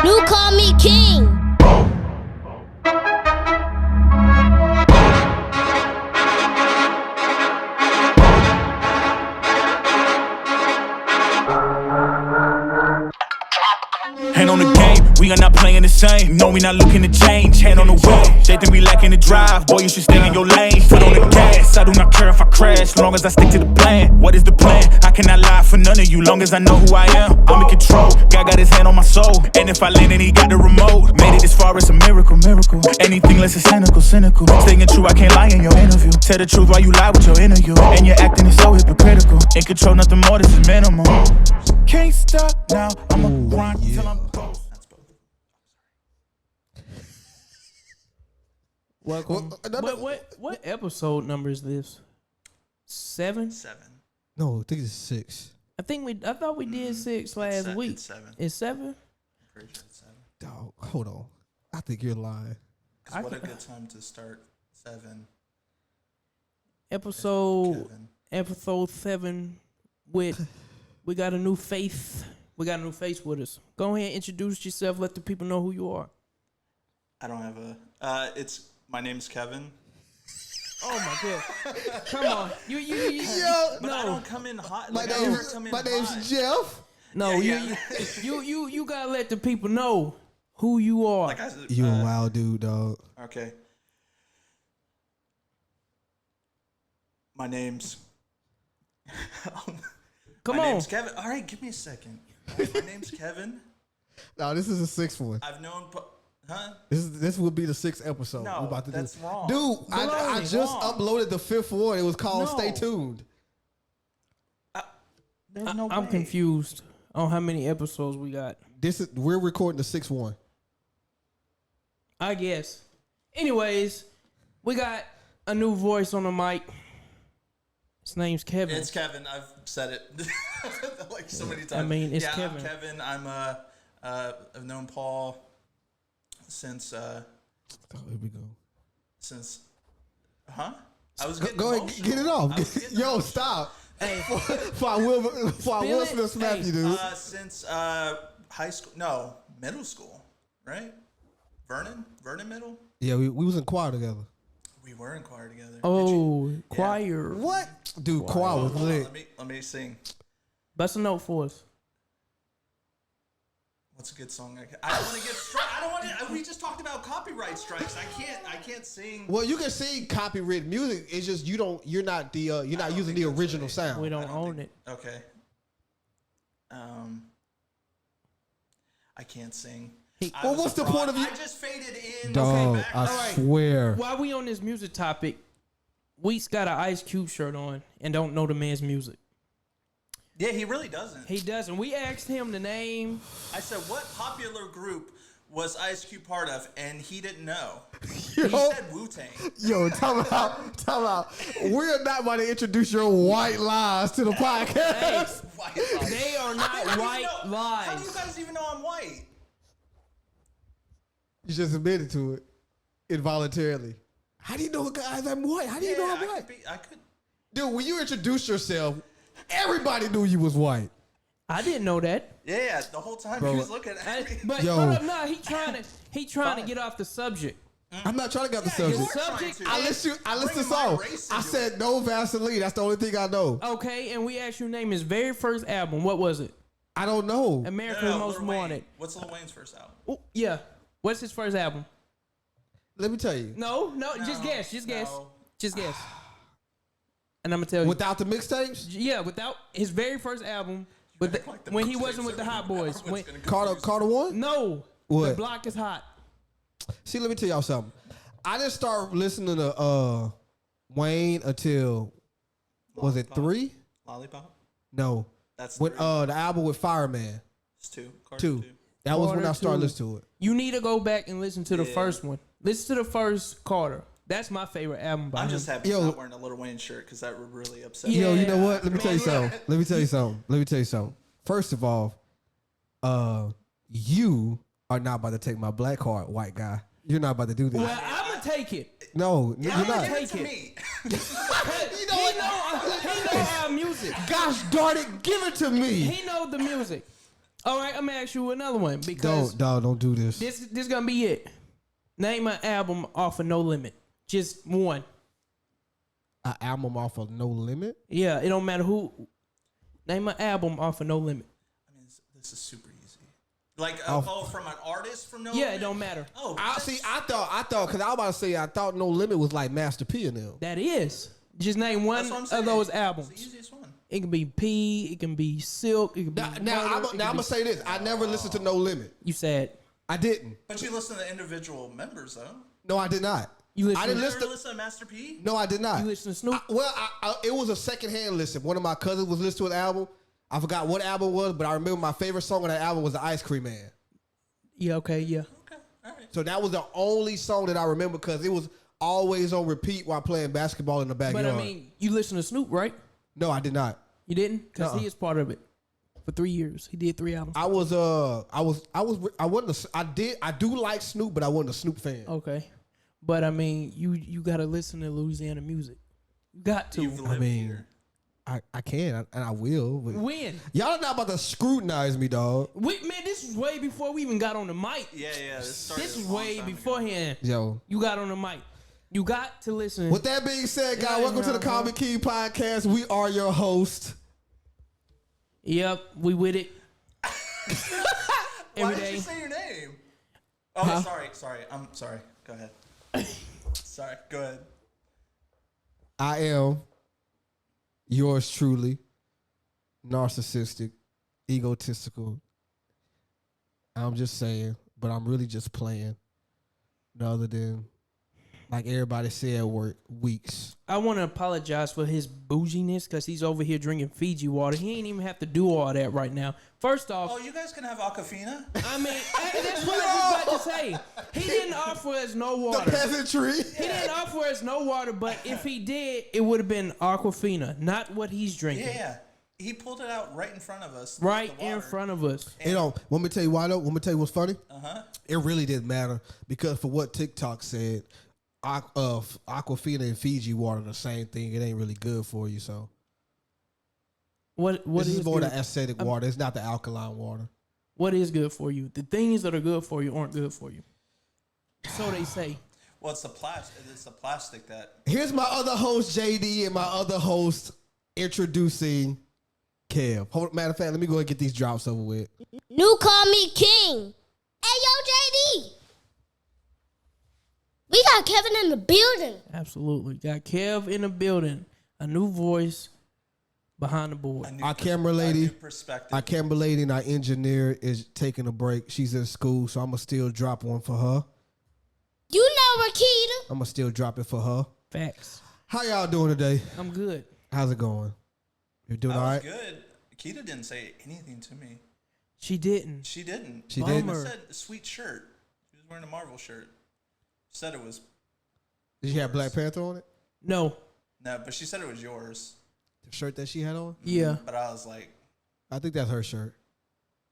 You call me king. Hand on the game, we are not playing the same. No, we not looking to change. Hand on the wheel, they think we lacking the drive. Boy, you should stay in your lane. Foot on the gas, I do not care if I crash, long as I stick to the plan. What is the plan? I cannot lie for none of you, long as I know who I am. I'm in control, God got his hand on my soul. And if I land and he got the remote, made it this far, it's a miracle, miracle. Anything less is cynical, cynical. Staying true, I can't lie in your interview. Tell the truth while you lie with your interview. And your acting is so hypocritical. In control, nothing more, this is minimal. Can't stop now, I'ma grind till I'm close. Welcome. What episode number is this? 7? 7. No, I think it's 6. I thought we did 6 last week. It's 7. It's 7? Pretty sure it's 7. Dog, hold on. I think you're lying. What a good time to start 7. Episode Kevin. 7 with we got a new face. We got a new face with us. Go ahead, introduce yourself. Let the people know who you are. I don't have a. My name's Kevin. Oh my god! Come on, you. But I don't come in hot. My hot. name's Jeff. No, Yeah. you gotta let the people know who you are. Like I said, You a wild dude, dog. Okay. My name's. Come my on. name's Kevin. All right, give me a second. My name's Kevin. No, this is the 6th one. I've known. Huh? This will be the 6th episode. No, we're about to that's do. wrong. Dude, I just wrong. uploaded the 5th one. It was called No. Stay Tuned. There's no I'm way. confused on how many episodes we got. We're recording the 6th one. I guess. Anyways, we got a new voice on the mic. His name's Kevin. It's Kevin. I've said it like so many times. I mean, it's yeah, Kevin. I'm Kevin. I've known Paul since Oh, here we go. I was getting Go ahead, emotional. get it I off. was getting Yo, emotional. stop. Hey, For I will Smith slap you, dude. Since high school, no, middle school, right? Vernon Middle. Yeah, we was in choir together. We were in choir together. Did you? oh, choir. What? Dude, choir was Hold on, lit. let me sing. Bust a note for us. What's a good song? I don't want to get strike. I don't want to. We just talked about copyright strikes. I can't sing. Well, you can sing copyrighted music. It's just you're not using the original sound. We don't own it. Okay. I can't sing. I Well, was what's a the fraud. point of you? I just faded in. Dog, back. I all right. swear. While we on this music topic, Weeks got an Ice Cube shirt on and don't know the man's music. Yeah, he really doesn't. He doesn't. We asked him the name. I said, what popular group was Ice Cube part of? And he didn't know. He Yo, said Wu-Tang. yo, time out. We're not about to introduce your white lies to the podcast. White lies. They are not How do you white know- How do you lies. guys even know I'm white? You just admitted to it involuntarily. How do you know, guys, I'm white? How do you know I'm white? I could. Dude, when you introduced yourself, everybody knew you was white. I didn't know that. Yeah, the whole time Bro, he was looking at me. But Yo. hold up, nah, he trying to get off the subject. I'm not trying to get the Yeah, you subject. were trying Subject, to. I listened to Bring song. my race I into said no Vaseline. That's the only thing I know. Okay, and we asked you name his very first album. What was it? I don't know. America's No, Most Lil Wayne. Wanted. What's Lil Wayne's first album? Ooh, yeah. What's his first album? Let me tell you. No, just guess. No. Just guess. And I'm gonna tell you. Without the mixtapes, Yeah, without his very first album, but Like the when he mixtapes wasn't with the that Hot we- Boys. everyone's gonna Carter confuse Carter one. No, What? the block is hot. See, let me tell y'all something. I didn't start listening to Wayne until was it Lollipop? 3? Lollipop? No, That's when 3. the album with Fireman It's 2. Carter 2. That was when Carter I started 2. listening to it. You need to go back and listen to the Yeah. first one. Listen to the first Carter. That's my favorite album by I'm him. just happy Yo. he's not wearing a Lil Wayne shirt because that would really upset Yeah. me. Yo, you know what? Let me tell you man. something. Let me tell you something. First of all, you are not about to take my black card, white guy. You're not about to do this. Well, I'm gonna take it. No, Yeah, you're give not. it Take to it. me. He know our music. Gosh darn it, give it to me. He know the music. All right, I'm gonna ask you another one because Don't do this. this gonna be it. Name an album off of No Limit. Just one. An album off of No Limit? Yeah, it don't matter who. Name an album off of No Limit. I mean, this is super easy. Like, from an artist from No Yeah, Limit? it don't matter. Oh, I thought, because I was about to say, I thought No Limit was like Master P and them. That is. Just name one that's what I'm of saying. those It's albums. the easiest one. It can be P, it can be Silk, it can be Now Murder, I'm it can going be- to say this. I never listened to No Limit. You said I didn't. But you listen to individual members, though. No, I did not. you listen. I didn't You listen ever to... listen to Master P? No, I did not. You listen to Snoop? It was a secondhand listen. One of my cousins was listening to an album. I forgot what album it was, but I remember my favorite song on that album was The Ice Cream Man. Yeah. Okay. Yeah. Okay, all right. So that was the only song that I remember because it was always on repeat while playing basketball in the backyard. But I mean, you listen to Snoop, right? No, I did not. You didn't, because Nuh-uh. he is part of it. For 3 years, he did 3 albums. I do like Snoop, but I wasn't a Snoop fan. Okay, but I mean, you gotta listen to Louisiana music. You got to. You've lived here. I can and I will. But When? y'all are not about to scrutinize me, dog. Man, this is way before we even got on the mic. Yeah. This started This a is long way time ago. beforehand. Yo. You got on the mic. You got to listen. With that being said, guys, welcome to the Comic King Podcast. We are your host. Yep, we with it. Why Every did day. you say your name? Oh, sorry. I'm sorry. Go ahead. Sorry. Go ahead. I am yours truly, narcissistic, egotistical. I'm just saying, but I'm really just playing. No other than, like everybody said at work, weeks. I want to apologize for his bouginess because he's over here drinking Fiji water. He ain't even have to do all that right now. First off, Oh, you guys can have Aquafina? I mean, that's what I was about to say. He didn't offer us no water. Peasantry. He didn't offer us no water, but if he did, it would have been Aquafina, not what he's drinking. Yeah. He pulled it out right in front of us. Right the in water. front of us. You know, want me to tell you why though? Want me to tell you what's funny? Uh-huh. It really didn't matter because for what TikTok said, Aquafina and Fiji water are the same thing. It ain't really good for you. So What this is more good? the acidic water. It's not the alkaline water. What is good for you? The things that are good for you aren't good for you. So they say. Well, it's the plastic. It's the plastic that. Here's my other host JD and my other host introducing Kev. Matter of fact, let me go ahead and get these drops over with. New call me King. Hey, yo, JD. We got Kevin in the building. Absolutely. Got Kev in the building. A new voice behind the board. a new Our pers- camera a lady, new perspective. our camera lady and our engineer is taking a break. She's in school, so I'm gonna still drop one for her. You know Rakita. I'm gonna still drop it for her. Facts. How y'all doing today? I'm good. How's it going? You doing I all was right? good. Kita didn't say anything to me. She didn't. She didn't. She She didn't? Bummer. said sweet shirt. She was wearing a Marvel shirt. Said it was Did she have Black Panther on it? No. no, but she said it was yours. The shirt that she had on? Yeah. But I was like, I think that's her shirt.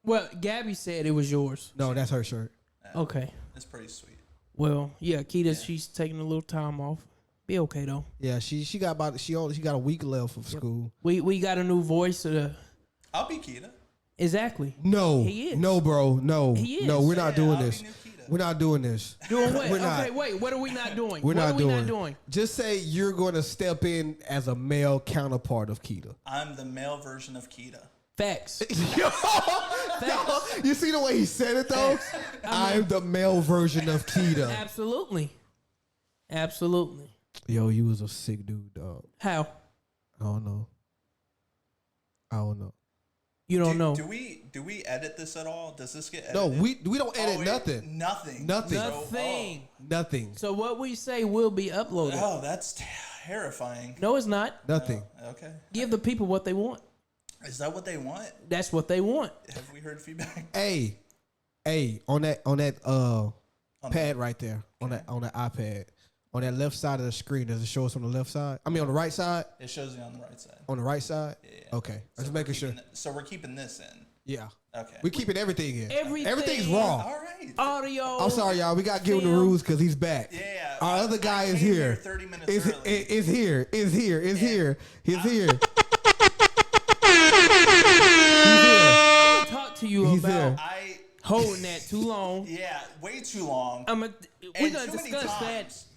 Well, Gabby said it was yours. No, that's her shirt. Okay. it's pretty sweet. Well, yeah, Keita, she's taking a little time off. Be okay though. Yeah, she got a week left of school. We got a new voice. I'll be Kita. Exactly. No, He is. no, bro, no, He is. no. We're not doing I'll be this. new Kita. We're not doing this. Doing what? We're not. Okay, wait. What are we not doing? We're what not are we doing. not doing? Just say you're going to step in as a male counterpart of Keita. I'm the male version of Kita. Facts. Yo, Facts. you see the way he said it though? I'm the male version of Keita. Absolutely. Absolutely. Yo, you was a sick dude, dog. How? I don't know. You don't know. Do we edit this at all? Does this get edited? No, we don't edit Oh, nothing. Nothing. Nothing. Nothing. Nothing. So what we say will be uploaded. Oh, that's terrifying. No, it's not. Nothing. Okay. Give the people what they want. Is that what they want? That's what they want. Have we heard feedback? Hey, on that pad right there, on that iPad, on that left side of the screen, does it show us on the left side? I mean, on the right side. It shows you on the right side. On the right side. Yeah. Okay, So just we're making sure. keeping So we're keeping this in. Yeah, Okay. we keeping everything in. Everything. Everything's wrong. All right. Audio. I'm sorry, y'all. We got to give him the Film. rules because he's back. Yeah. Our other guy I is came here. 30 minutes Is early. is here. Is here. Is here. He's here. He's here. I'm gonna talk to you He's about there. Holding that too long. Yeah, way too long. We're And gonna too many discuss that. times.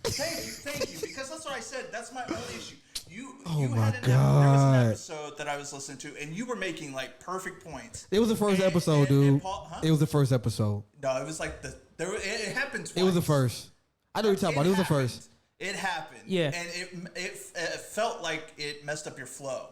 Thank you, because that's what I said. That's my only issue. You my there was God. an episode that I was listening to, and you were making like perfect points. It was the first And- episode, and dude. Paul, huh? It was the first episode. No, it was like it happened twice. It was the first. I know what you're talking about. It was the happened. first. It happened. Yeah. And it felt like it messed up your flow.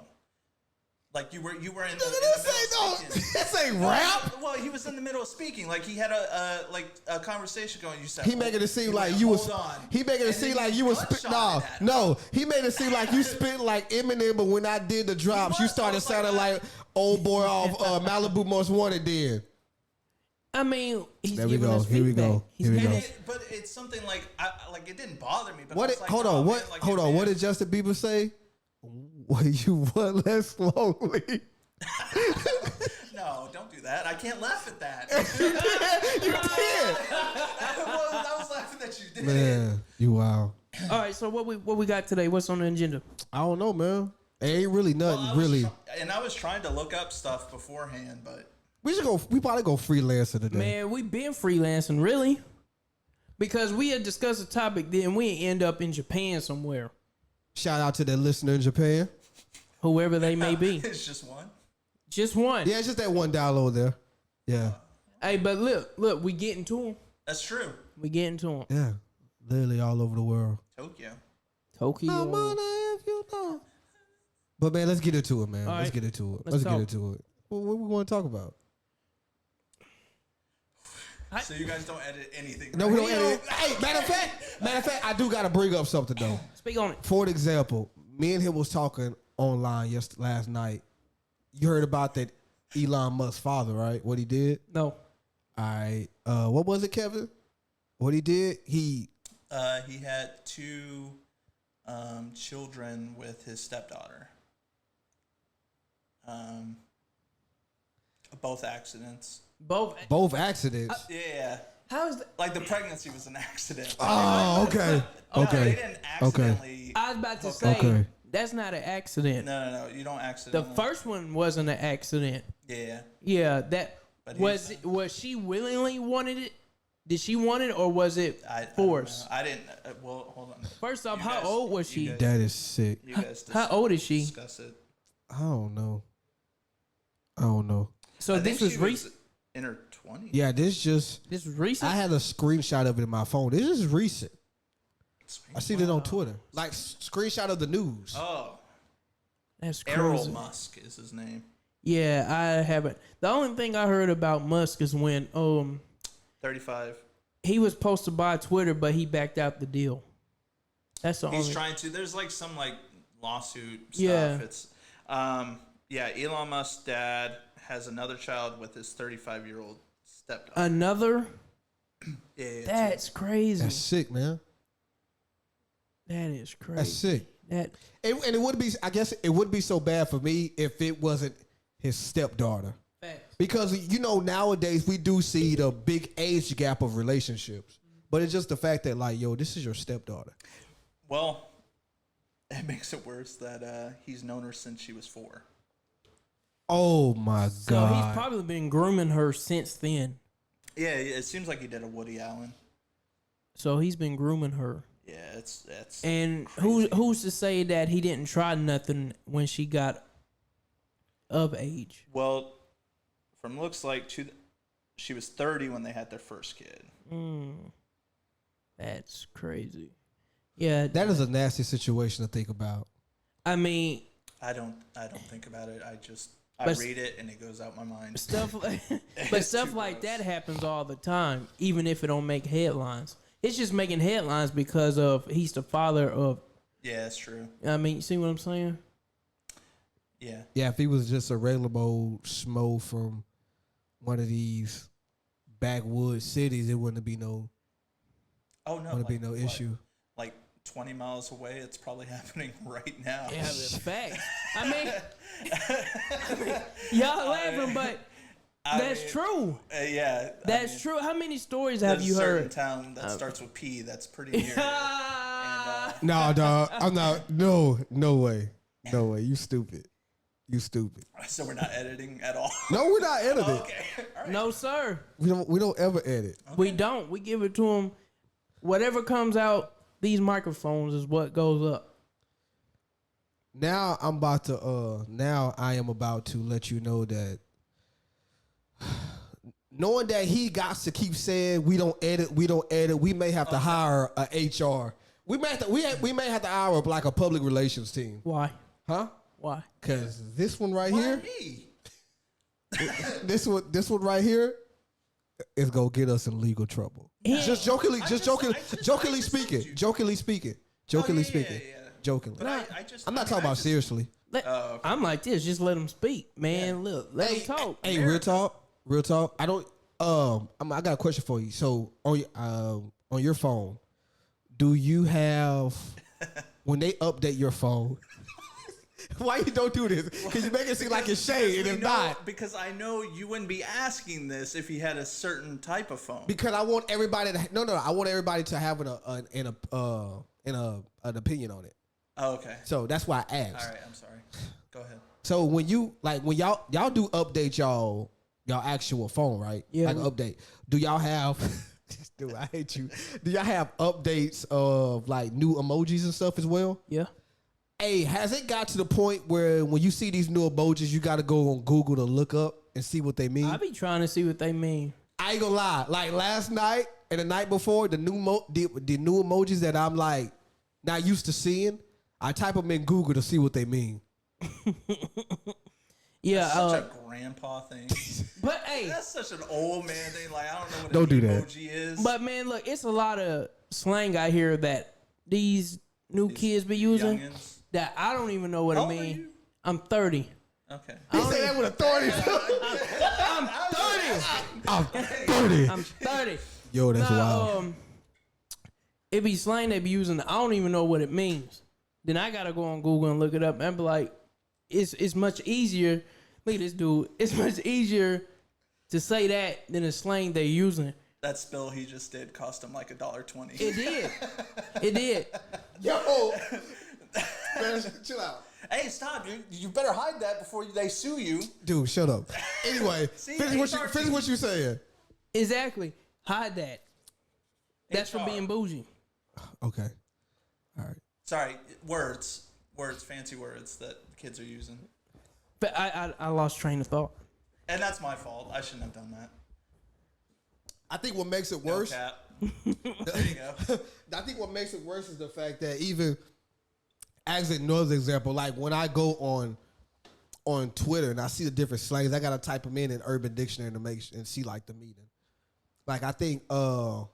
Like you were in the middle of speaking. This ain't rap. Well, he was in the middle of speaking. Like he had a conversation going. You said He making it seem like went, you was. "Hold on." He making it And seem then like you was. gunshotted No, at him. no. He made it seem like you spit like Eminem, but when I did the drops, you was, I started was sounding like, like old boy off Malibu Most Wanted. Did. I mean, he's There we giving go. us Here we feedback. go. He's Here we giving go. us- But it's something like like it didn't bother me. But What? I was like, Hold oh, on. man, What? like, Hold if on. it- What did Justin Bieber say? Well, you went less slowly. No, don't do that. I can't laugh at that. You did. I was laughing that you did. Man, you wow. All right, so what we got today? What's on the agenda? I don't know, man. It ain't really nothing. I was really. and I was trying to look up stuff beforehand, but We should go. We probably go freelancer today. Man, we been freelancing, really. Because we had discussed a topic, then we end up in Japan somewhere. Shout out to that listener in Japan. Whoever they may be. it's just one. Just one. Yeah, it's just that one download there. Yeah, Hey, but look, we getting to them. That's true. We getting to them. yeah. Literally all over the world. Tokyo. Tokyo. If you know. But man, let's get into it, man. All Let's right. get into it. Let's Let's get talk. into it. What we want to talk about? So you guys don't edit anything. No, right? we don't edit. Hey, matter of fact, I do got to bring up something though. Speak on it. For example, me and him was talking online last night. You heard about that Elon Musk's father, right? What he did? No. All right. What was it, Kevin? What he did? He had two children with his stepdaughter. Both accidents. Both. Accidents. Yeah. How is that? Like the pregnancy was an accident. Oh, okay. No, they Okay. didn't accidentally. I was about to say, Okay. that's not an accident. No, you don't The accidentally. first one wasn't an accident. Yeah. Yeah, that But was. he's- Was she willingly wanted it? Did she want it, or was it I don't forced? know. I didn't. Well, hold on. First off, You how guys- old was you she? guys- That is sick. You guys How old is she? discuss it. I don't know. I don't know. So I this think was she recent. in her 20s. Yeah, this just. This was recent. I had a screenshot of it in my phone. This is recent. I seen it on Twitter. Like screenshot of the news. Oh, That's Errol crazy. Musk is his name. Yeah, I haven't. The only thing I heard about Musk is when 35. he was supposed to buy Twitter, but he backed out the deal. That's the He's only. trying to. There's like some like lawsuit stuff. Yeah. It's yeah. Elon Musk's dad has another child with his 35-year-old stepdaughter. Another. Yeah. That's crazy. That's sick, man. That is crazy. That's sick. That And it would be. I guess it would be so bad for me if it wasn't his stepdaughter. facts. Because nowadays we do see the big age gap of relationships, but it's just the fact that like, yo, this is your stepdaughter. Well, it makes it worse that he's known her since she was 4. Oh my So god! he's probably been grooming her since then. Yeah, it seems like he did a Woody Allen. So he's been grooming her. Yeah, it's And who's to say that he didn't try nothing when she got of age? well, from looks like she was 30 when they had their first kid. That's crazy. Yeah, That is a nasty situation to think about. I mean, I don't think about it. I But- read it and it goes out my mind. stuff like, but It's stuff too like gross. that happens all the time, even if it don't make headlines. It's just making headlines because of he's the father of. Yeah, that's true. I mean, you see what I'm saying? Yeah. Yeah, if he was just a regular old schmo from one of these backwoods cities, it wouldn't be no Oh no. wouldn't be no what? issue. Like 20 miles away, it's probably happening right now. Yeah, that's fact. I mean, y'all laughing, but that's mean, true. Yeah. That's true. How many stories have There's you a certain heard? town that starts with P that's pretty near. Ah, No, dog. I'm not. No way. No way. You stupid. You stupid. So we're not editing at all. No, we're not editing. Okay. All right. No, sir. We don't ever edit. We don't. We give it to them. Whatever comes out these microphones is what goes up. Now I am about to let you know that knowing that he got to keep saying we don't edit, we may have to hire a HR. We may have to hire like a public relations team. Why? Huh? Why? Cause this one right Why here, me? this one right here is gonna get us in legal trouble. Just jokingly speaking. Jokingly. But I just. I'm not talking about seriously. I'm like this. Just let them speak, man. Look, let them talk. Hey, real talk. I don't. I got a question for you. So on your phone, do you have when they update your phone? Why you don't do this? Because you make it seem like it's shade, and if not, because I know you wouldn't be asking this if he had a certain type of phone. because I want everybody to I want everybody to have an opinion on it. Oh, okay. So that's why I asked. All right. I'm sorry. Go ahead. So when y'all do update y'all actual phone, right? Yeah. Like update. Do y'all have? Dude, I hate you. Do y'all have updates of like new emojis and stuff as well? Yeah. Hey, has it got to the point where when you see these new emojis, you got to go on Google to look up and see what they mean? I be trying to see what they mean. I ain't gonna lie. Like last night and the night before, the new emojis that I'm like not used to seeing, I type them in Google to see what they mean. Yeah. Such a grandpa thing. But hey, That's such an old man thing. Like I don't know what Don't an do that. emoji is. but man, look, it's a lot of slang out here that these new kids be using youngins. that I don't even know what How it old are mean. you? I'm 30. Okay. He said that with authority. I'm 30. I'm 30. I'm 30. Yo, that's Nah, wild. it be slang they be using. I don't even know what it means. Then I gotta go on Google and look it up and be like, it's much easier. Look at this dude. It's much easier to say that than the slang they're using. That spill he just did cost him like $1.20. It did. It did. Yo, man, chill out. Hey, stop, dude. You better hide that before they sue you. Dude, shut up. Anyway, See, finish HR what you saying. Exactly. Hide that. That's for HR. being bougie. Okay. All right. Sorry, words, fancy words that kids are using. But I lost train of thought. And that's my fault. I shouldn't have done that. I think what makes it No worse. cap. There you go. I think what makes it worse is the fact that even as another example, like when I go on Twitter and I see the different slangs, I gotta type them in Urban Dictionary to make and see like the meaning. Like I think what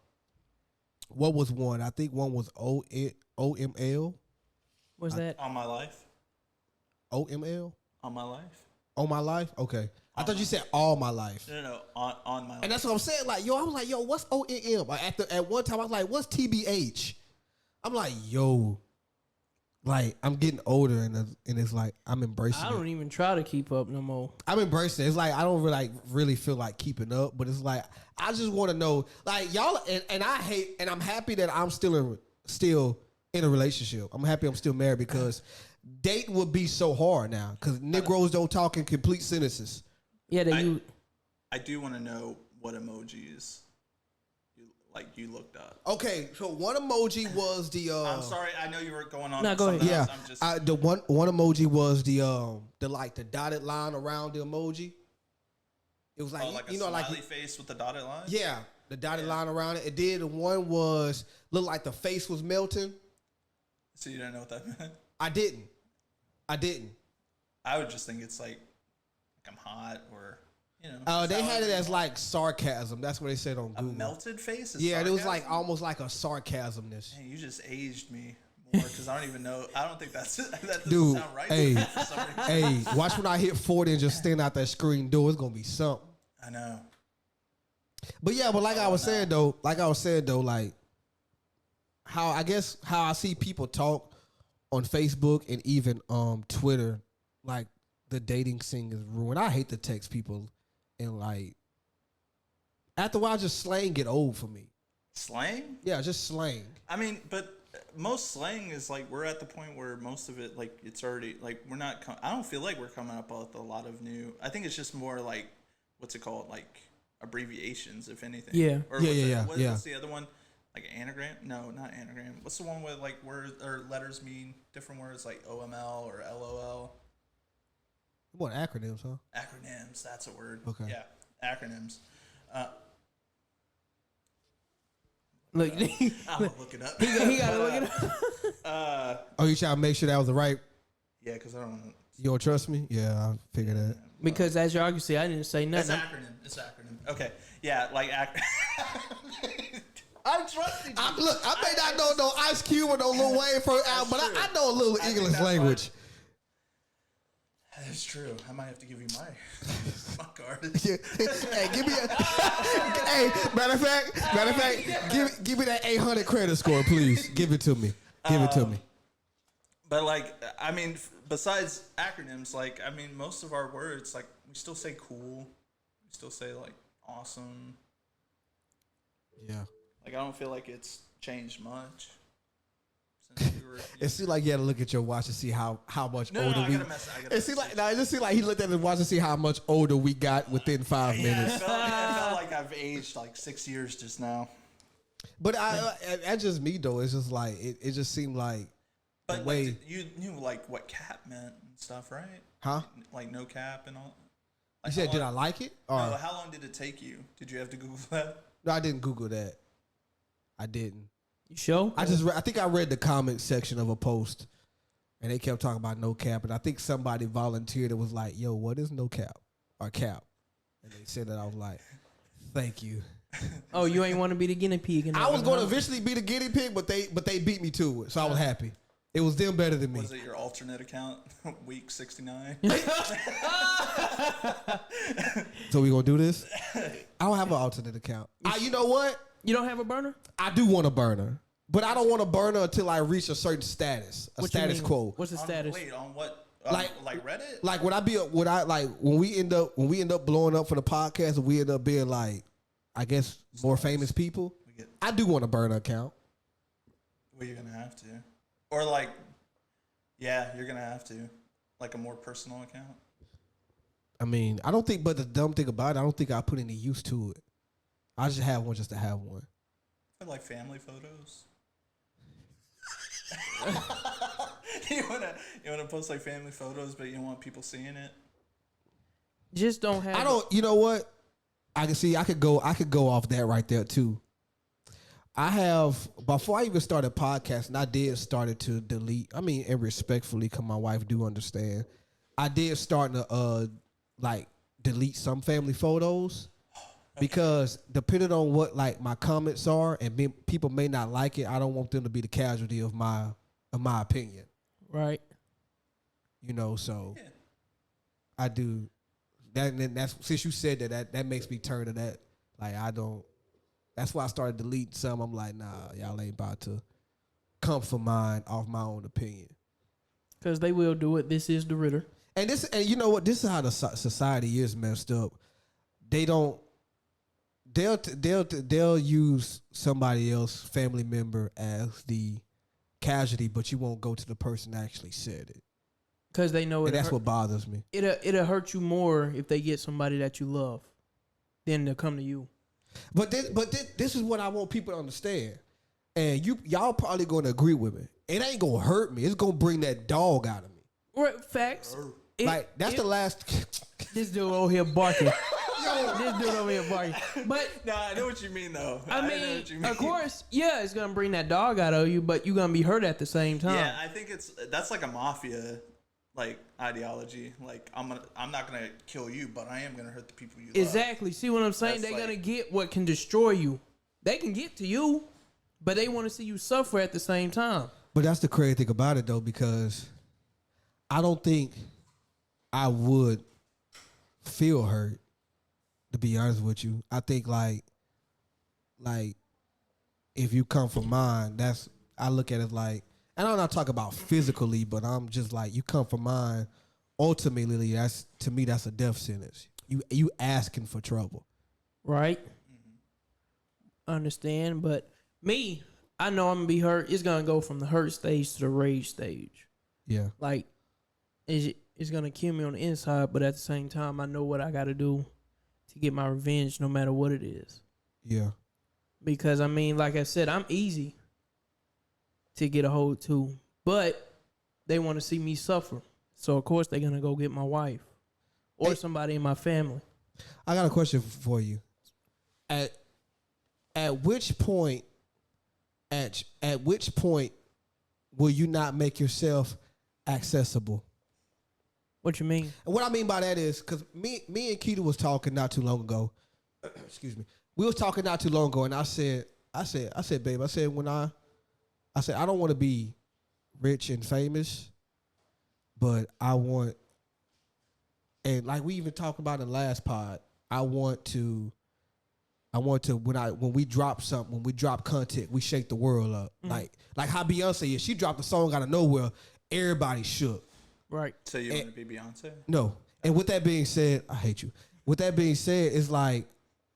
was one? I think one was OML. What's that? On my life. OML? On my life. On my life? Okay. I thought you said all my life. No. On my life. And that's what I'm saying. Like, yo, I was like, yo, what's OML? Like, at one time, I was like, what's TBH? I'm like, yo, like, I'm getting older, and it's like, I'm embracing I it. don't even try to keep up no more. I'm embracing it. It's like, I don't really feel like keeping up, but it's like, I just want to know, like, y'all, and I hate, and I'm happy that I'm still in a relationship. I'm happy I'm still married because dating would be so hard now because Negroes don't talk in complete sentences. Yeah, I do want to know what emojis you looked up. Okay, so one emoji was the. I'm sorry, I know you were going on. No, go ahead. something Yeah, else. I'm just. the one emoji was the dotted line around the emoji. It was like, like a you know, smiley like face with the dotted line. yeah, the dotted line around it. It did. The one was looked like the face was melting. So you don't know what that meant. I didn't. I would just think it's like I'm hot or you know. They had it however as you like sarcasm. That's what they said on want. a Google. melted face. Is Yeah, it was sarcasm? like almost like a sarcasmness. Man, you just aged me more because I don't even know. I don't think that doesn't Dude, sound right. hey, for some reason. hey, watch when I hit 40 and just stand out that screen door. It's gonna be something. I know. But yeah, but like I was saying though, like how I see people talk on Facebook and even Twitter, like the dating scene is ruined. I hate to text people and like after a while just slang get old for me. Slang? Yeah, just slang. I mean, but most slang is like we're at the point where most of it like it's already like we're not. I don't feel like we're coming up with a lot of new. I think it's just more like what's it called, like abbreviations, if anything. Yeah. Or Yeah. What's the other one? Like anagram? No, not anagram. What's the one where like words or letters mean different words, like OML or LOL? What acronyms, huh? Acronyms. That's a word. Okay. Yeah, acronyms. Look, I'm gonna look it up. he gotta look it up. Oh, you trying to make sure that was the right? Yeah, because I don't. You don't trust me? Yeah, I figured that. Because as y'all can see, I didn't say It's nothing. acronym. It's acronym. Okay. Yeah, like I'm trusting you. Look, I may not know no Ice Cube or no Lil Wayne for album, but I know a little I think English that's language. That's true. I might have to give you my my card. Yeah. Hey, give me a. Hey, matter of fact, give me that 800 credit score, please. Give it to me. Give it to me. But like, I mean, besides acronyms, like, I mean, most of our words, like, we still say cool. We still say like awesome. Yeah. Like, I don't feel like it's changed much since we were. It seemed like you had to look at your watch to see how much No, older I we. gotta mess. I gotta It seemed like it just seemed like he looked at his watch to see how much older we got within 5 Yeah, minutes. it felt like I've aged like 6 years just now. But that's just me though. It's just like it just seemed like But way- like, you knew like what cap meant and stuff, right? huh? Like no cap and all. You Like, said how did I long- like it? Or No, how long did it take you? Did you have to Google that? no, I didn't Google that. I didn't. You sure? I think I read the comment section of a post, and they kept talking about no cap, and I think somebody volunteered. It was like, "Yo, what is no cap or cap?" And they said that. I was like, "Thank you." Oh, you ain't want to be the guinea pig. In that I was one, going to huh? eventually be the guinea pig, but they beat me to it, so I was happy. It was them better than me. Was it your alternate account? Week 69. So we gonna do this? I don't have an alternate account. You know what? You don't have a burner? I do want a burner, but I don't want a burner until I reach a certain status, a What you status mean? quo. What's the status? Wait, on what? Like- Like Reddit? Like when we end up blowing up for the podcast, and we end up being like, I guess more famous people. I do want a burner account. Well, you're gonna have to, or like, yeah, you're gonna have to, like a more personal account. I mean, I don't think, but the dumb thing about it, I don't think I put any use to it. I just have one just to have one. For like family photos. you wanna post like family photos, but you don't want people seeing it. Just don't have. I don't. You know what? I can see. I could go off that right there too. I have before I even started podcasting. I did started to delete. I mean, and respectfully, because my wife do understand. I did start to like delete some family photos because depending on what like my comments are, and people may not like it. I don't want them to be the casualty of my opinion. Right. You know, so Yeah. I do that. And then that's since you said that makes me turn to that. Like I don't. That's why I started deleting some. I'm like, nah, y'all ain't about to come for mine off my own opinion. Because they will do it. This is the Ritter. And you know what? This is how the society is messed up. They don't. They'll use somebody else, family member, as the casualty, but you won't go to the person that actually said it. Because they know And that's hurt, what bothers me. it'll hurt you more if they get somebody that you love than to come to you. But this is what I want people to understand. And y'all probably gonna agree with me. It ain't gonna hurt me. It's gonna bring that dog out of me. Right, facts. Like that's the last. This dude over here barking. This dude over here barking. But Nah, I know what you mean though. I know mean, what you mean. of course, yeah, it's gonna bring that dog out of you, but you're gonna be hurt at the same time. Yeah, I think that's like a mafia like ideology. Like I'm not gonna kill you, but I am gonna hurt the people you love. Exactly. See what I'm saying? That's They're gonna like- get what can destroy you. They can get to you, but they want to see you suffer at the same time. But that's the crazy thing about it though, because I don't think I would feel hurt. To be honest with you, I think like if you come from mine, I look at it like, and I'm not talking about physically, but I'm just like you come from mine. Ultimately, that's to me that's a death sentence. You asking for trouble. Right? Understand, but me, I know I'm gonna be hurt. It's gonna go from the hurt stage to the rage stage. Yeah. Like, it's gonna kill me on the inside, but at the same time, I know what I gotta do to get my revenge, no matter what it is. Yeah. Because I mean, like I said, I'm easy to get a hold to, but they want to see me suffer. So of course they're gonna go get my wife or somebody in my family. I got a question for you. At which point will you not make yourself accessible? What you mean? And what I mean by that is because me and Keita was talking not too long ago. Excuse me. We was talking not too long ago, and I said, babe, I said I don't want to be rich and famous, but I want, and like we even talked about in the last pod, I want to when we drop something, when we drop content, we shake the world up. Like how Beyonce is. She dropped a song out of nowhere, everybody shook. Right. So you want to be Beyonce? No. And with that being said, I hate you. With that being said, it's like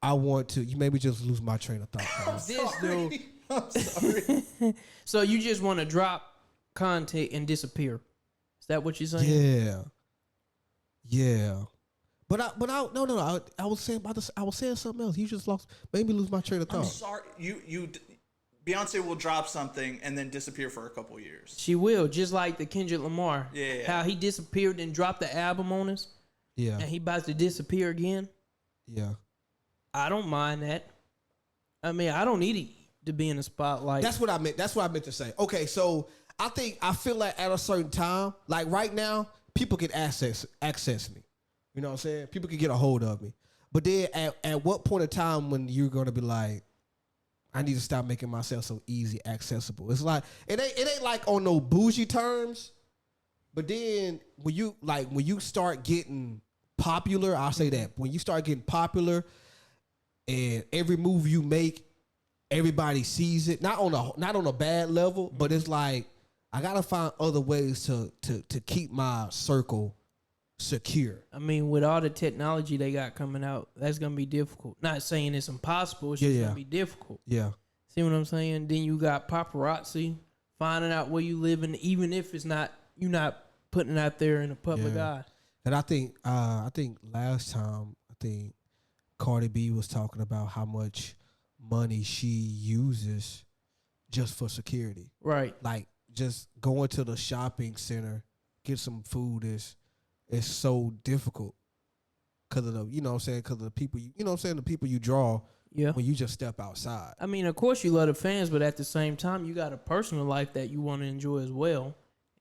I want to. You made me just lose my train of thought. Dude. I'm sorry. So you just want to drop content and disappear? Is that what you're saying? Yeah. But I was saying something else. You just made me lose my train of thought. I'm sorry. Beyonce will drop something and then disappear for a couple years. She will, just like the Kendrick Lamar. Yeah. How he disappeared and dropped the album on us. Yeah. And he about to disappear again. Yeah. I don't mind that. I mean, I don't need to be in the spotlight. That's what I meant. That's what I meant to say. Okay, so I feel like at a certain time, like right now, people can access me. You know what I'm saying? People can get a hold of me. But then at what point in time when you're gonna be like, I need to stop making myself so easy accessible? It's like it ain't like on no bougie terms. But then when you start getting popular, I'll say that. When you start getting popular and every move you make, everybody sees it. Not on a bad level, but it's like I gotta find other ways to keep my circle secure. I mean, with all the technology they got coming out, that's gonna be difficult. Not saying it's impossible, it's just gonna be difficult. Yeah. See what I'm saying? Then you got paparazzi finding out where you live, and even if it's not, you're not putting it out there in the public eye. And I think last time Cardi B was talking about how much money she uses just for security. Right. Like just going to the shopping center, get some food is so difficult because of the people the people you draw when you just step outside. I mean, of course you love the fans, but at the same time you got a personal life that you want to enjoy as well.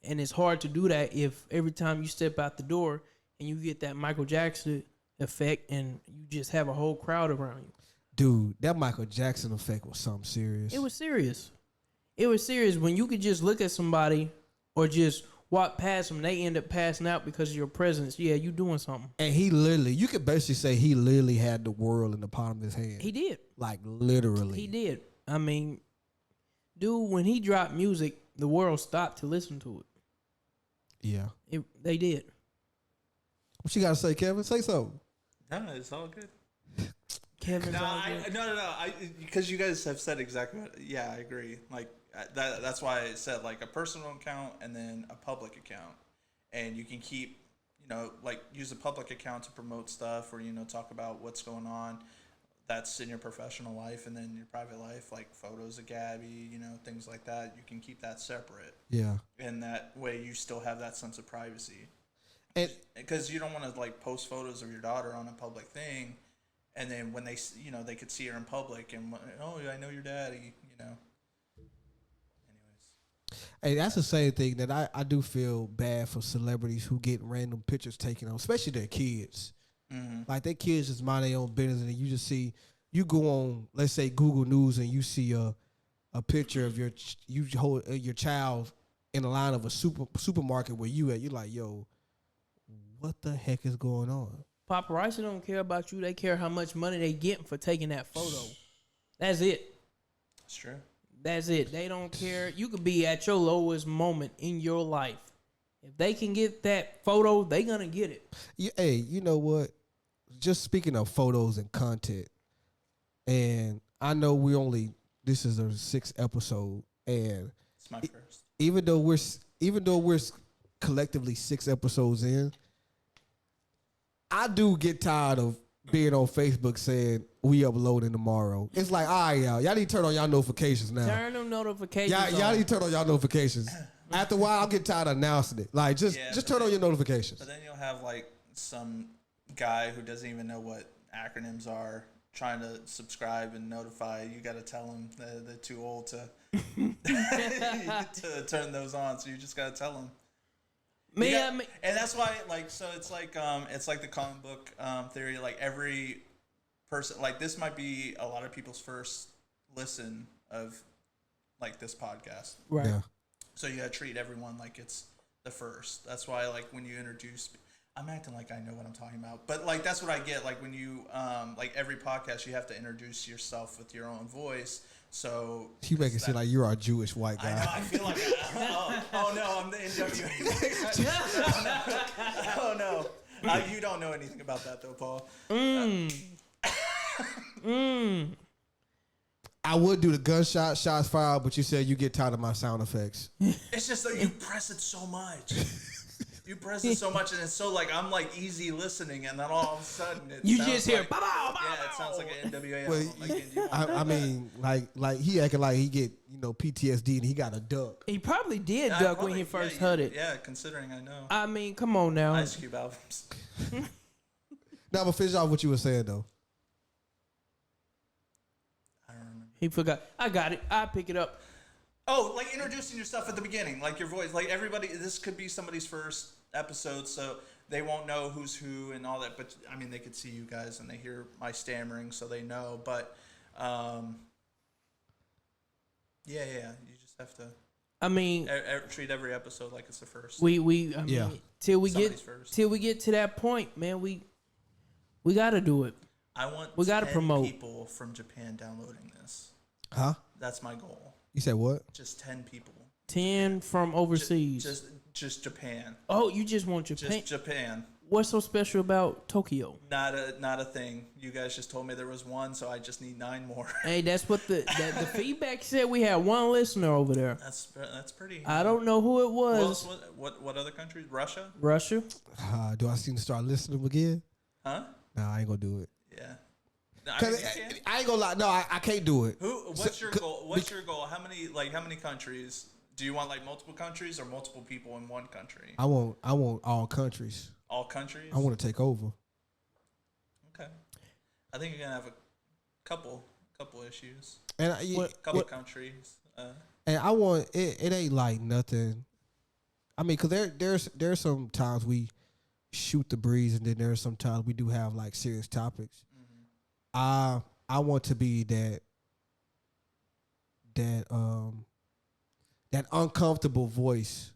And it's hard to do that if every time you step out the door and you get that Michael Jackson effect and you just have a whole crowd around you. Dude, that Michael Jackson effect was something serious. It was serious. It was serious when you could just look at somebody or just walk past them, they end up passing out because of your presence. Yeah, you doing something. And you could basically say he literally had the world in the palm of his hand. He did. Like literally. He did. I mean, dude, when he dropped music, the world stopped to listen to it. Yeah. They did. What you got to say, Kevin? Say something. No, it's all good. Kevin's No, all good. no. Because you guys have said exactly what. Yeah, I agree. Like that's why I said like a personal account and then a public account, and you can keep, like use a public account to promote stuff or talk about what's going on. That's in your professional life, and then your private life, like photos of Gabby, things like that. You can keep that separate. Yeah. And that way, you still have that sense of privacy. And because you don't want to like post photos of your daughter on a public thing, and then when they they could see her in public and I know your daddy, Anyways. Hey, that's the same thing that I do feel bad for celebrities who get random pictures taken on, especially their kids. Mm-hmm. Like their kids just mind their own business, and you just see you go on, let's say Google News, and you see a picture of your child in the line of a supermarket where you at. You're like, yo, what the heck is going on? Paparazzi don't care about you. They care how much money they get for taking that photo. That's it. That's true. That's it. They don't care. You could be at your lowest moment in your life. If they can get that photo, they gonna get it. Yeah, hey, you know what? Just speaking of photos and content, and I know we only this is a 6th episode, and It's my first. even though we're collectively 6 episodes in, I do get tired of being on Facebook saying we uploading tomorrow. It's like, all right, y'all need to turn on y'all notifications now. Turn them notifications Y'all on. need to turn on y'all notifications. After a while, I'll get tired of announcing it. Like, just turn on your notifications. But then you'll have like some guy who doesn't even know what acronyms are trying to subscribe and notify. You got to tell them they're too old to to turn those on. So you just got to tell them. And that's why, like, so it's like the comic book theory. Like every person, like this might be a lot of people's first listen of like this podcast. Right. Yeah. So you gotta treat everyone like it's the first. That's why, like, when you introduce, I'm acting like I know what I'm talking about, but like that's what I get. Like when you, like every podcast, you have to introduce yourself with your own voice. So You make it seem like you're a Jewish white I know. guy. I feel like oh no, I'm the NWA. Oh no, you don't know anything about that though, Paul. I would do the gunshot, shots fired, but you said you get tired of my sound effects. It's just that you press it so much. You press it so much, and it's so like I'm like easy listening, and then all of a sudden it You sounds just hear, like, "Bow, bow, yeah, bow." it sounds like an NWA Well, album. Like, Indie I mean, like he acting like he get PTSD and he got a duck. He probably did I duck probably- when he first yeah, heard it. Yeah, considering I know I mean, come on now. Ice Cube albums. Now, I'm gonna finish off what you were saying though. I don't remember. He forgot. I got it. I pick it up. Oh, like introducing yourself at the beginning, like your voice, like everybody. This could be somebody's first episode, so they won't know who's who and all that. But I mean, they could see you guys and they hear my stammering, so they know. But yeah, you just have to I mean, treat every episode like it's the first. I mean, Yeah. till we Somebody's get first. till we get to that point, man. We gotta do it. I want we gotta 10 promote. people from Japan downloading this. Huh? That's my goal. You said what? Just 10 people. 10 from overseas. Just Japan. Oh, you just want Japan? Just Japan. What's so special about Tokyo? Not a thing. You guys just told me there was one, so I just need 9 more. Hey, that's what the feedback said. We had one listener over there. That's pretty. I don't know who it Well, was. what other countries? Russia? Russia. Do I seem to start listening again? Huh? Nah, I ain't gonna do it. Yeah. No, I mean, Cause you can't. I ain't gonna lie. No, I can't do it. What's your goal? What's your goal? How many countries? Do you want like multiple countries or multiple people in one country? I want all countries. All countries? I want to take over. Okay. I think you're gonna have a couple issues. And Couple countries. and I want it. It ain't like nothing. I mean, cause there's some times we shoot the breeze, and then there's some times we do have like serious topics. I want to be that uncomfortable voice,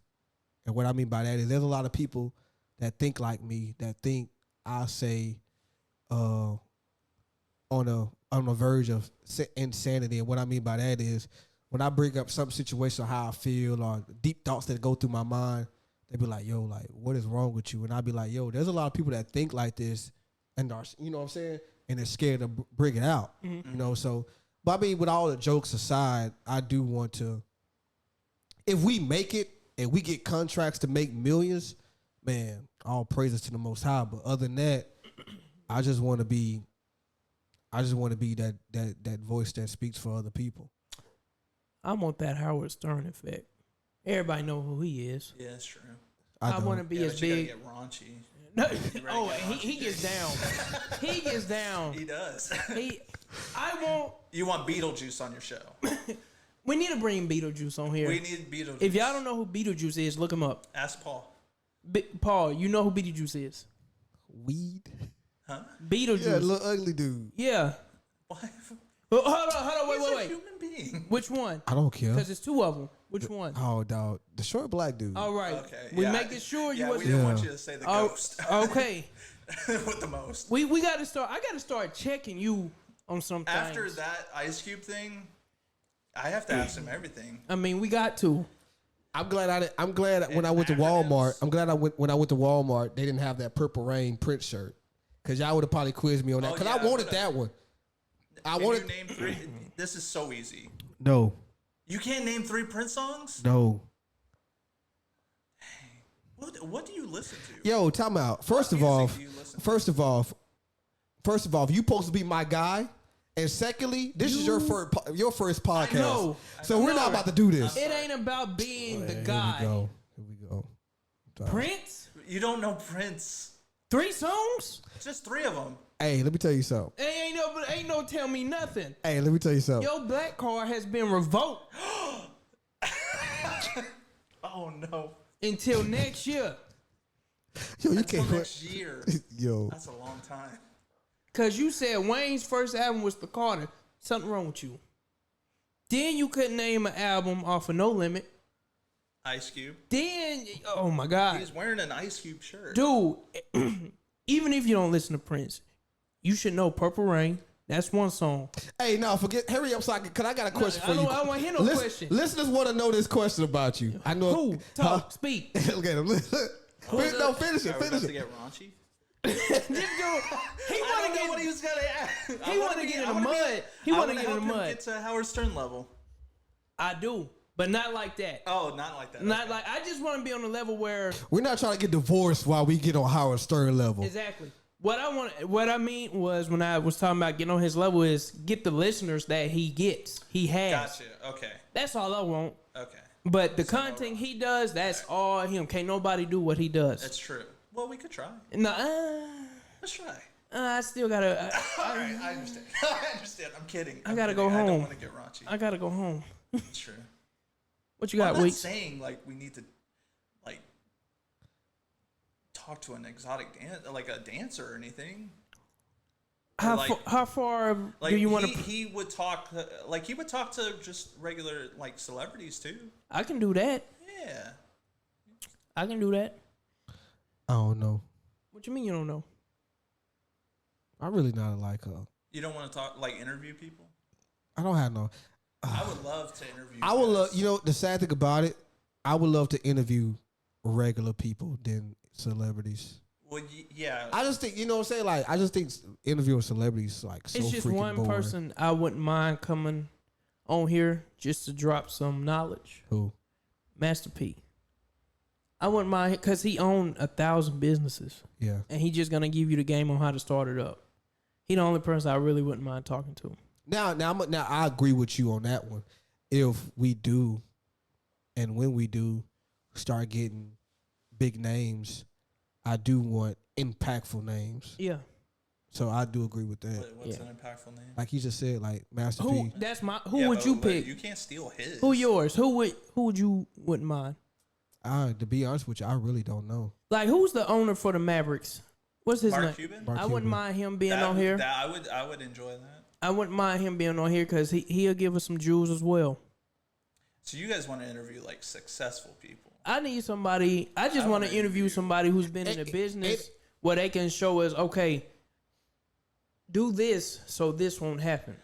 and what I mean by that is there's a lot of people that think like me, that think I say on the verge of insanity. And what I mean by that is when I bring up some situation, how I feel, or deep thoughts that go through my mind, they be like, yo, like, what is wrong with you? And I be like, yo, there's a lot of people that think like this and are, you know what I'm saying? And they're scared to bring it out, you know? So, but I mean, with all the jokes aside, I do want to, if we make it and we get contracts to make millions, man, all praises to the Most High. But other than that, I just want to be that voice that speaks for other people. I want that Howard Stern effect. Everybody know who he is. Yeah, that's true. I want to be as but you big. gotta get raunchy. No, oh, he gets down. He gets down. He does. You want Beetlejuice on your show? We need to bring Beetlejuice on here. We need Beetlejuice. If y'all don't know who Beetlejuice is, look him up. Ask Paul. Paul, you know who Beetlejuice is? Weed. Huh? Beetlejuice. Yeah, little ugly dude. Yeah. What? Oh, hold on, He's a wait. human being. Which one? I don't care. Because there's 2 of them. Which one? Oh, dog, the short black dude. All right. Okay. We yeah. making sure you Yeah, we was. didn't want Yeah. you to say the Oh, ghost. okay. With the most. We got to start. I got to start checking you on some things. After that Ice Cube thing, I have to ask him everything. I mean, we got to. I'm glad when I went to acronyms. Walmart. I'm glad when I went to Walmart, they didn't have that Purple Rain print shirt, because y'all would have probably quizzed me on that. Oh, Because yeah, I wanted but, that one. I Can want you name 3? This is so easy. No, You can't name 3 Prince songs? no. What do you listen to? Yo, time out. First of music all, do you listen to? first of all, you supposed to be my guy. And secondly, this is your first podcast. know. So we're not about to do this. It ain't about being the Here guy. we go. Prince? You don't know Prince. 3 songs? Just 3 of them. Hey, let me tell you something. Ain't no tell me nothing. Hey, let me tell you something. Your black card has been revoked Oh no. until next year. Yo, you Until can't. next year. Yo, That's a long time. Cause you said Wayne's first album was The Carter. Something wrong with you. Then you couldn't name an album off of No Limit. Ice Cube. Then, oh my God. He's wearing an Ice Cube shirt. Dude, even if you don't listen to Prince, you should know Purple Rain. That's one song. hey, no, hurry up, so cause I got a question for you. I don't want to hear no question. Listeners want to know this question about you. I know. Who? Talk. Speak. Look at him. No, finish it. Are we Finish about to it. get raunchy? He I want don't to know what get. he was gonna ask. He want to get in the mud. He want to get in the mud. Get to Howard Stern level. I do, but not like that. Oh, not like that. Not Okay. like. I just want to be on the level where We're not trying to get divorced while we get on Howard Stern level. exactly. What I mean was when I was talking about getting on his level is get the listeners that he gets. He has. Gotcha. Okay. That's all I want. Okay. But the content he does, that's all him. Can't nobody do what he does. That's true. Well, we could try. No, Let's try. I still gotta. All right, I understand. I understand. I'm kidding. I gotta I'm go kidding. I home. don't want to get raunchy. I gotta go home. That's true. What you got, I'm not Weeks? saying like we need to like talk to an exotic like a dancer or anything. How far Like do you want to? he would talk like he would talk to just regular like celebrities too. I can do that. Yeah. I can do that. I don't know. What you mean you don't know? I'm really not like You don't want to talk like interview people? I don't have no. I would love to interview. I would guys. love. You know, the sad thing about it, I would love to interview regular people than celebrities. Well, yeah. I just think, you know what I'm saying? Like, I just think interviewing celebrities is like so It's just freaking one boring. person I wouldn't mind coming on here just to drop some knowledge. Who? Master P. I wouldn't mind because he owned 1,000 businesses Yeah. and he just gonna give you the game on how to start it up. He the only person I really wouldn't mind talking to. Now I agree with you on that one. If we do, and when we do start getting big names, I do want impactful names. Yeah. So I do agree with that. What's Yeah. an impactful name? Like you just said, like Master Who? P. That's my. Who Yeah, would you but pick? You can't steal his. Who yours? Who would you wouldn't mind? To be honest with you, I really don't know. Like who's the owner for the Mavericks? What's his Mark name? Cuban? Mark I wouldn't Cuban. mind him being That- on here. that I would enjoy that. I wouldn't mind him being on here because he'll give us some jewels as well. So you guys want to interview like successful people? I need somebody. I just I want to wanna interview interview- somebody who's been in the business where they can show us, okay, do this so this won't happen.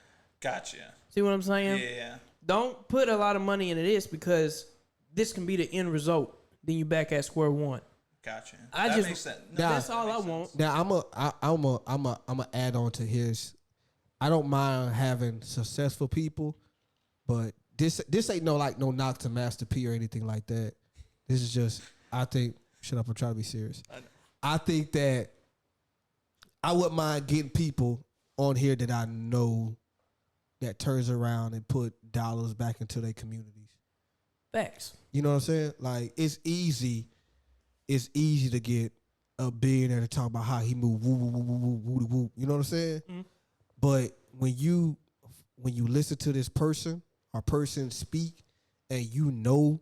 Gotcha. See what I'm saying? Yeah. Don't put a lot of money into this because this can be the end result. Then you back at square one. Gotcha. I That just- makes sense. No, That's that all I makes want. sense. Now I'm a add on to his. I don't mind having successful people, but this ain't no knock to Master P or anything like that. This is just I think. Shut up! I'm trying to be serious. I think that I wouldn't mind getting people on here that I know that turns around and put dollars back into their communities. Facts. You know what I'm saying? Like it's easy to get a billionaire to talk about how he moved woo woo woo woo woo woo woo. You know what I'm saying? Mm-hmm. But when you listen to this person or person speak and you know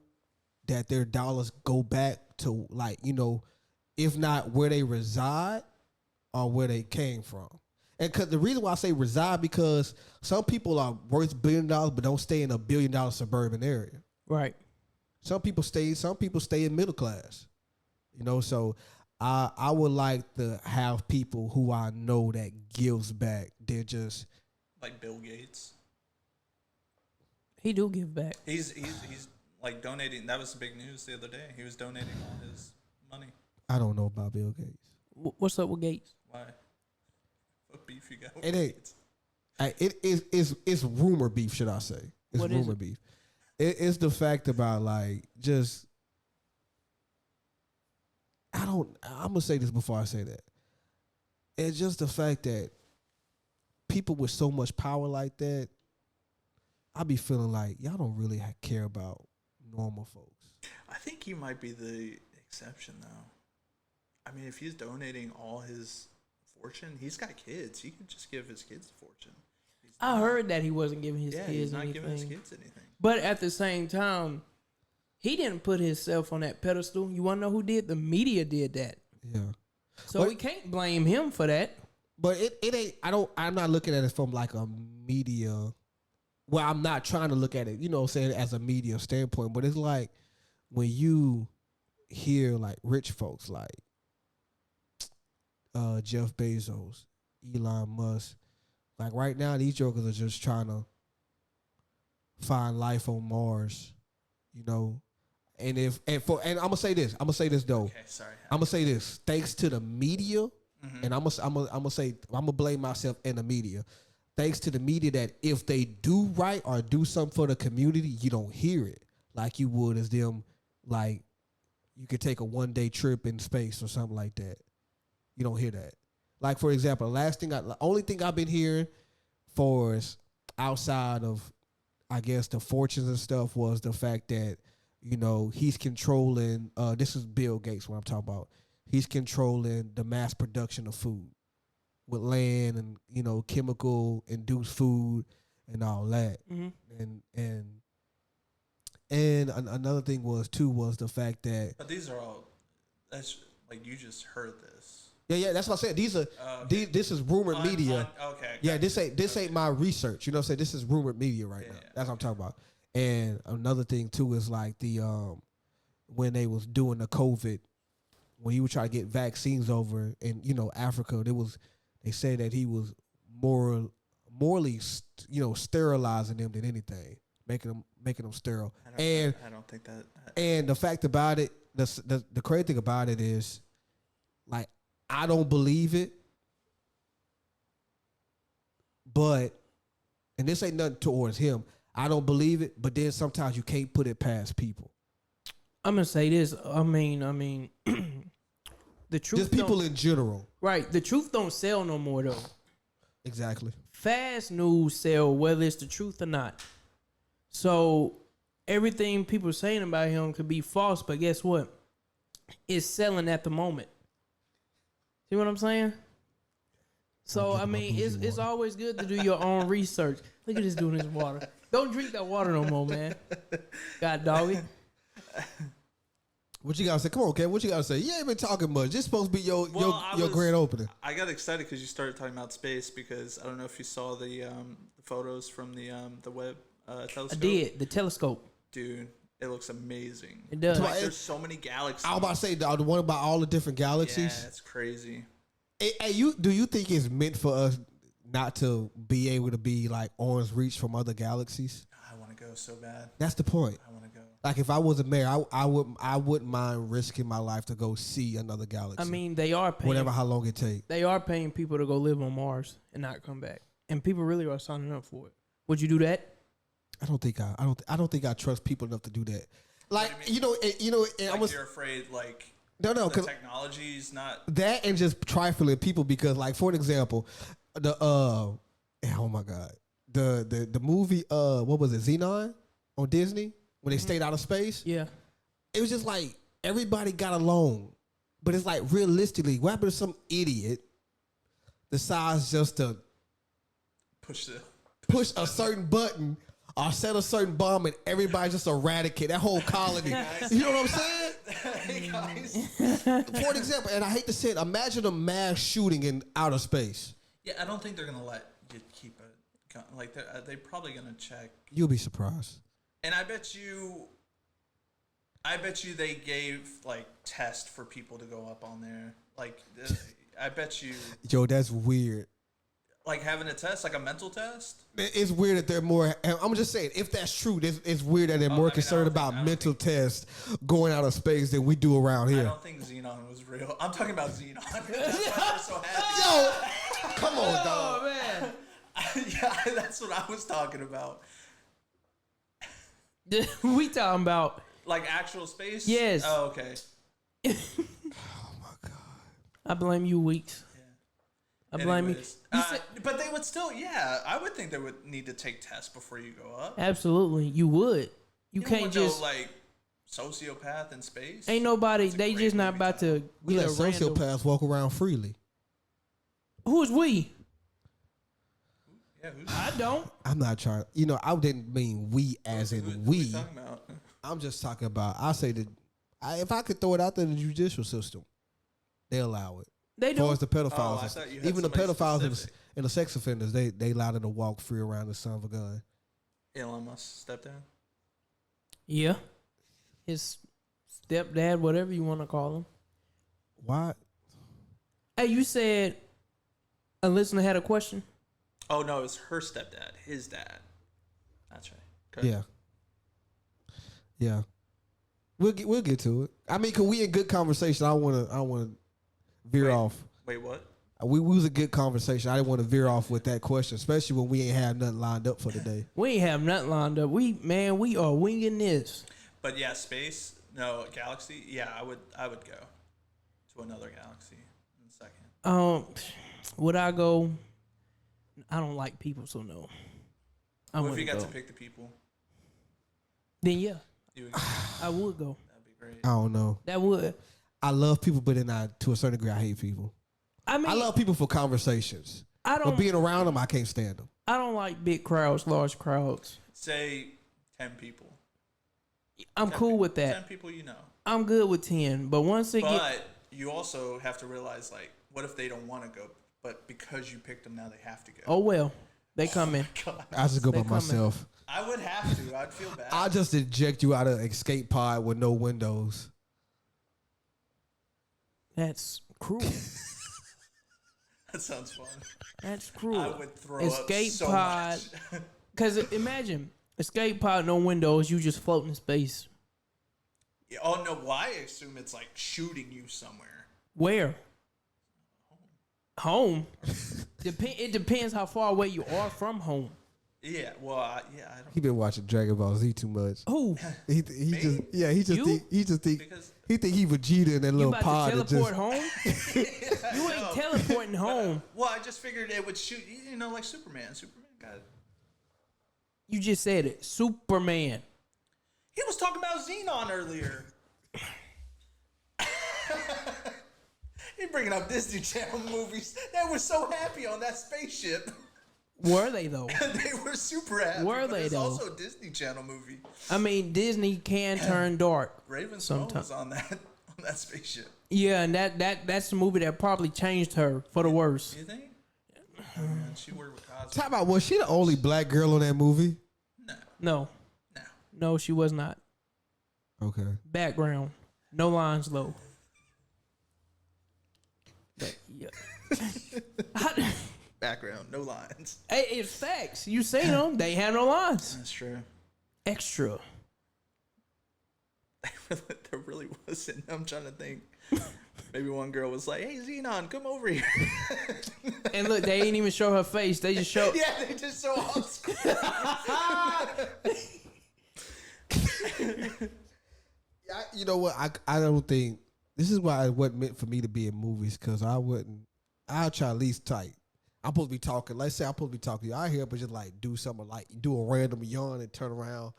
that their dollars go back to like, you know, if not where they reside or where they came from. And cause the reason why I say reside because some people are worth $1 billion but don't stay in a $1 billion suburban area. Right. Some people stay in middle class. You know, so I would like to have people who I know that gives back. They're just Like Bill Gates. He do give back. He's like donating. That was the big news the other day. He was donating all his money. I don't know about Bill Gates. What's up with Gates? Why? What beef you got with It ain't. Gates? It's rumor beef, should I say? It's What is rumor it? beef. It's the fact about like just. I'm gonna say this before I say that. It's just the fact that people with so much power like that, I be feeling like y'all don't really care about normal folks. I think he might be the exception, though. I mean, if he's donating all his fortune, he's got kids. He could just give his kids the fortune. I heard that he wasn't giving his Yeah, kids he's not anything. giving his kids anything. But at the same time, he didn't put himself on that pedestal. You want to know who did? The media did that. Yeah. So But- we can't blame him for that. But it ain't. I'm not looking at it from like a media. Well, I'm not trying to look at it, saying as a media standpoint. But it's like when you hear like rich folks like Jeff Bezos, Elon Musk, like right now these jokers are just trying to find life on Mars, And I'm gonna say this. I'm gonna say this though. Okay, sorry. I'm gonna say this. Thanks to the media, and I'm gonna blame myself and the media. Thanks to the media, that if they do right or do something for the community, you don't hear it like you would as them. Like you could take a 1-day trip in space or something like that. You don't hear that. Like for example, the only thing I've been hearing for us outside of, I guess, the fortunes and stuff was the fact that he's controlling. This is Bill Gates. What I'm talking about. He's controlling the mass production of food with land and chemical induced food and all that. And another thing was the fact that But these are all. That's like you just heard this. yeah, that's what I said. These are this is rumored media. Okay. Yeah, this ain't my research. You know what I'm saying? This is rumored media right now. That's what I'm talking about. And another thing too is like the when they was doing the COVID, when he was trying to get vaccines over in Africa, they said that he was morally sterilizing them than anything, making them sterile. I don't think that. And the fact about it, the crazy thing about it is, like, I don't believe it, but, and this ain't nothing towards him, I don't believe it, but then sometimes you can't put it past people. I'm gonna say this. I mean, the truth. Just people in general. Right. The truth don't sell no more though. Exactly. Fast news sell whether it's the truth or not. So everything people are saying about him could be false, but guess what? It's selling at the moment. See what I'm saying? So I mean, it's always good to do your own research. Look at this doing his water. Don't drink that water no more, man. God doggy. What you gotta say? Come on, Kev. What you gotta say? You ain't been talking much. This supposed to be your grand opening. I got excited because you started talking about space, because I don't know if you saw the photos from the Webb telescope. I did. The telescope. Dude, it looks amazing. It does. Like, there's so many galaxies. I was about to say the one about all the different galaxies. Yeah, it's crazy. Hey, do you think it's meant for us not to be able to be like arm's reach from other galaxies? I want to go so bad. That's the point. I want to go. Like if I wasn't married, I wouldn't mind risking my life to go see another galaxy. I mean, they are paying. whatever how long it takes. They are paying people to go live on Mars and not come back, and people really are signing up for it. Would you do that? I don't think I trust people enough to do that. Like and Like you're afraid, like no, the because technology's not. that and just trifling people, because like for an example, the oh my god, the movie what was it, Xenon on Disney when they stayed out of space? Yeah. It was just like everybody got along, but it's like realistically, what happened to some idiot decides just to push a certain button or set a certain bomb and everybody just eradicate that whole colony? You know what I'm saying? Hey guys. For an example, and I hate to say it, imagine a mass shooting in outer space. Yeah, I don't think they're gonna let you keep it. Like they're probably gonna check. You'll be surprised. And I bet you they gave like tests for people to go up on there. Like I bet you. Yo, that's weird. Like having a test, like a mental test. It's weird that they're more. I'm just saying, if that's true, it's weird that they're more concerned about mental tests going out of space than we do around here. I don't think Xenon was real. I'm talking about Xenon. That's why they're so happy. Yo, come on, dog. Oh man. Yeah, that's what I was talking about. We talking about Like actual space? Yes. Oh, okay. I blame you, Weeks. I blame you. Anyways, You said- but they would still, yeah, I would think they would need to take tests before you go up. Absolutely, you would. You You can't don't just know, like sociopath in space. ain't nobody. It's a They great just not movie about title. to We get let a random. sociopaths walk around freely. Who's we? Yeah, who's I don't. I'm not trying. I didn't mean we as in who we. we talking about? I'm just talking about. I say that if I could throw it out there in the judicial system, they allow it. They As far do. as the Oh, I pedophiles, thought you had even the somebody pedophiles specific. and the sex offenders, they allow them to walk free around the son of a gun. Elon Musk stepdad. Yeah, his stepdad, whatever you want to call him. Why? Hey, you said a listener had a question. Oh no, it's her stepdad, his dad. That's right. Okay. Yeah. Yeah. We'll get to it. I mean, cause we in good conversation. I wanna veer Wait. off. Wait, what? We was a good conversation. I didn't want to veer off with that question, especially when we ain't have nothing lined up for today. We ain't have nothing lined up. We are winging this. But yeah, space. No, galaxy. Yeah, I would go to another galaxy in a second. Would I go? I don't like people, so no. I What if you wouldn't got go. to pick the people? Then yeah, You would go. I would go. That'd be great. I don't know. That would. I love people, but then to a certain degree, I hate people. I mean, I love people for conversations, I but don't. being around them, I can't stand them. I don't like big crowds, large crowds. Say 10 people. I'm 10 cool people. with 10 that. people you know. I'm good with 10, but once it get But you also have to realize, like, what if they don't want to go, but because you picked them, now they have to go? oh well, they come in. God. I just go They by coming. myself. I would have to. I'd feel bad. I just eject you out of escape pod with no windows. That's cruel. That sounds fun. That's cruel. I would throw Escape up so pod. much. Cause imagine escape pod, no windows. You just float in space. Yeah, oh no, well, I assume it's like shooting you somewhere. Where? Home. It depends how far away you are from home. Yeah, well, I don't. He been watching Dragon Ball Z too much. Who? He just You? think Because he think he Vegeta in that You little about pod. to that teleport just, home? You ain't teleporting home. well, I just figured it would shoot. You know, like Superman. Superman got. You just said it. Superman. He was talking about Xenon earlier. He bringing up Disney Channel movies. They were so happy on that spaceship. Were they though? They were super happy. Were but they, it's though? also a Disney Channel movie. I mean, Disney can turn dark. Raven Smoke Sometimes. was on that spaceship. Yeah, and that's the movie that probably changed her for the worse. You think? Man, she worked with Cosmo. talk about, was she the only black girl in that movie? No, No, no. no, she was not. Okay. Background, no lines though. But, yeah. Background, no lines. Hey, it's facts. You seen them? They have no lines. That's true. Extra. There really wasn't. I'm trying to think. Maybe one girl was like, "Hey, Xenon, come over here." And look, they ain't even show her face. They just show. Yeah, they just show off screen. You know what? I don't think this is why it wasn't meant for me to be in movies, because I'll try at least tight. I'm supposed to be talking. Let's say I'm supposed to be talking to you. I hear, but just like do something, like do a random yawn and turn around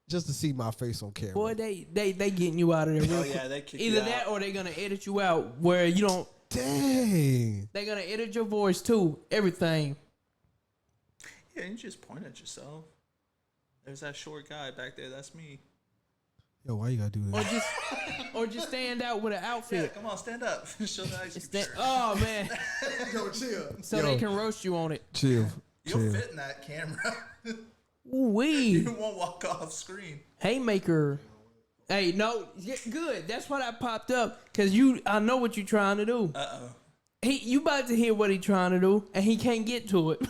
just to see my face on camera. Boy, they getting you out of there real Oh quick. yeah, they kick Either you that out. or they gonna edit you out where you don't. Dang. They gonna edit your voice too. Everything. Yeah, you just point at yourself. There's that short guy back there. That's me. Yo, why you gotta do Or that? just stand out with an Yeah, outfit. come on, stand up. Show the ice cream Stand, shirt. oh man, Yo, chill. so they can roast you on it. Chill. You'll Chill. fit in that camera. Ooh wee. You won't walk off screen. Haymaker. Hey, no, yeah, good. That's why I popped up, cause I know what you're trying to do. You about to hear what he trying to do, and he can't get to it.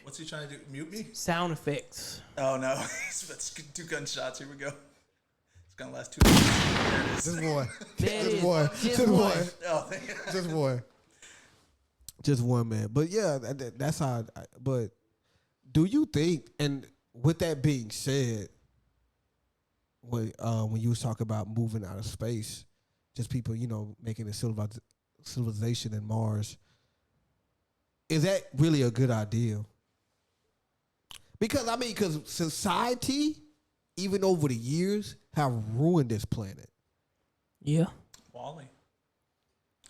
What's he trying to do? Mute me? Sound effects. Oh no, it's 2 gunshots. Here we go. It's gonna last 2 minutes. There it is. Just one. There it Just is. one. Just Just one. one. Oh, thank you. Just one. Just one, man. But yeah, that's how. But Do you think? And with that being said, when you was talking about moving out of space, just people, making a civilization in Mars, is that really a good idea? Because society, even over the years, have ruined this planet. Yeah. Wally.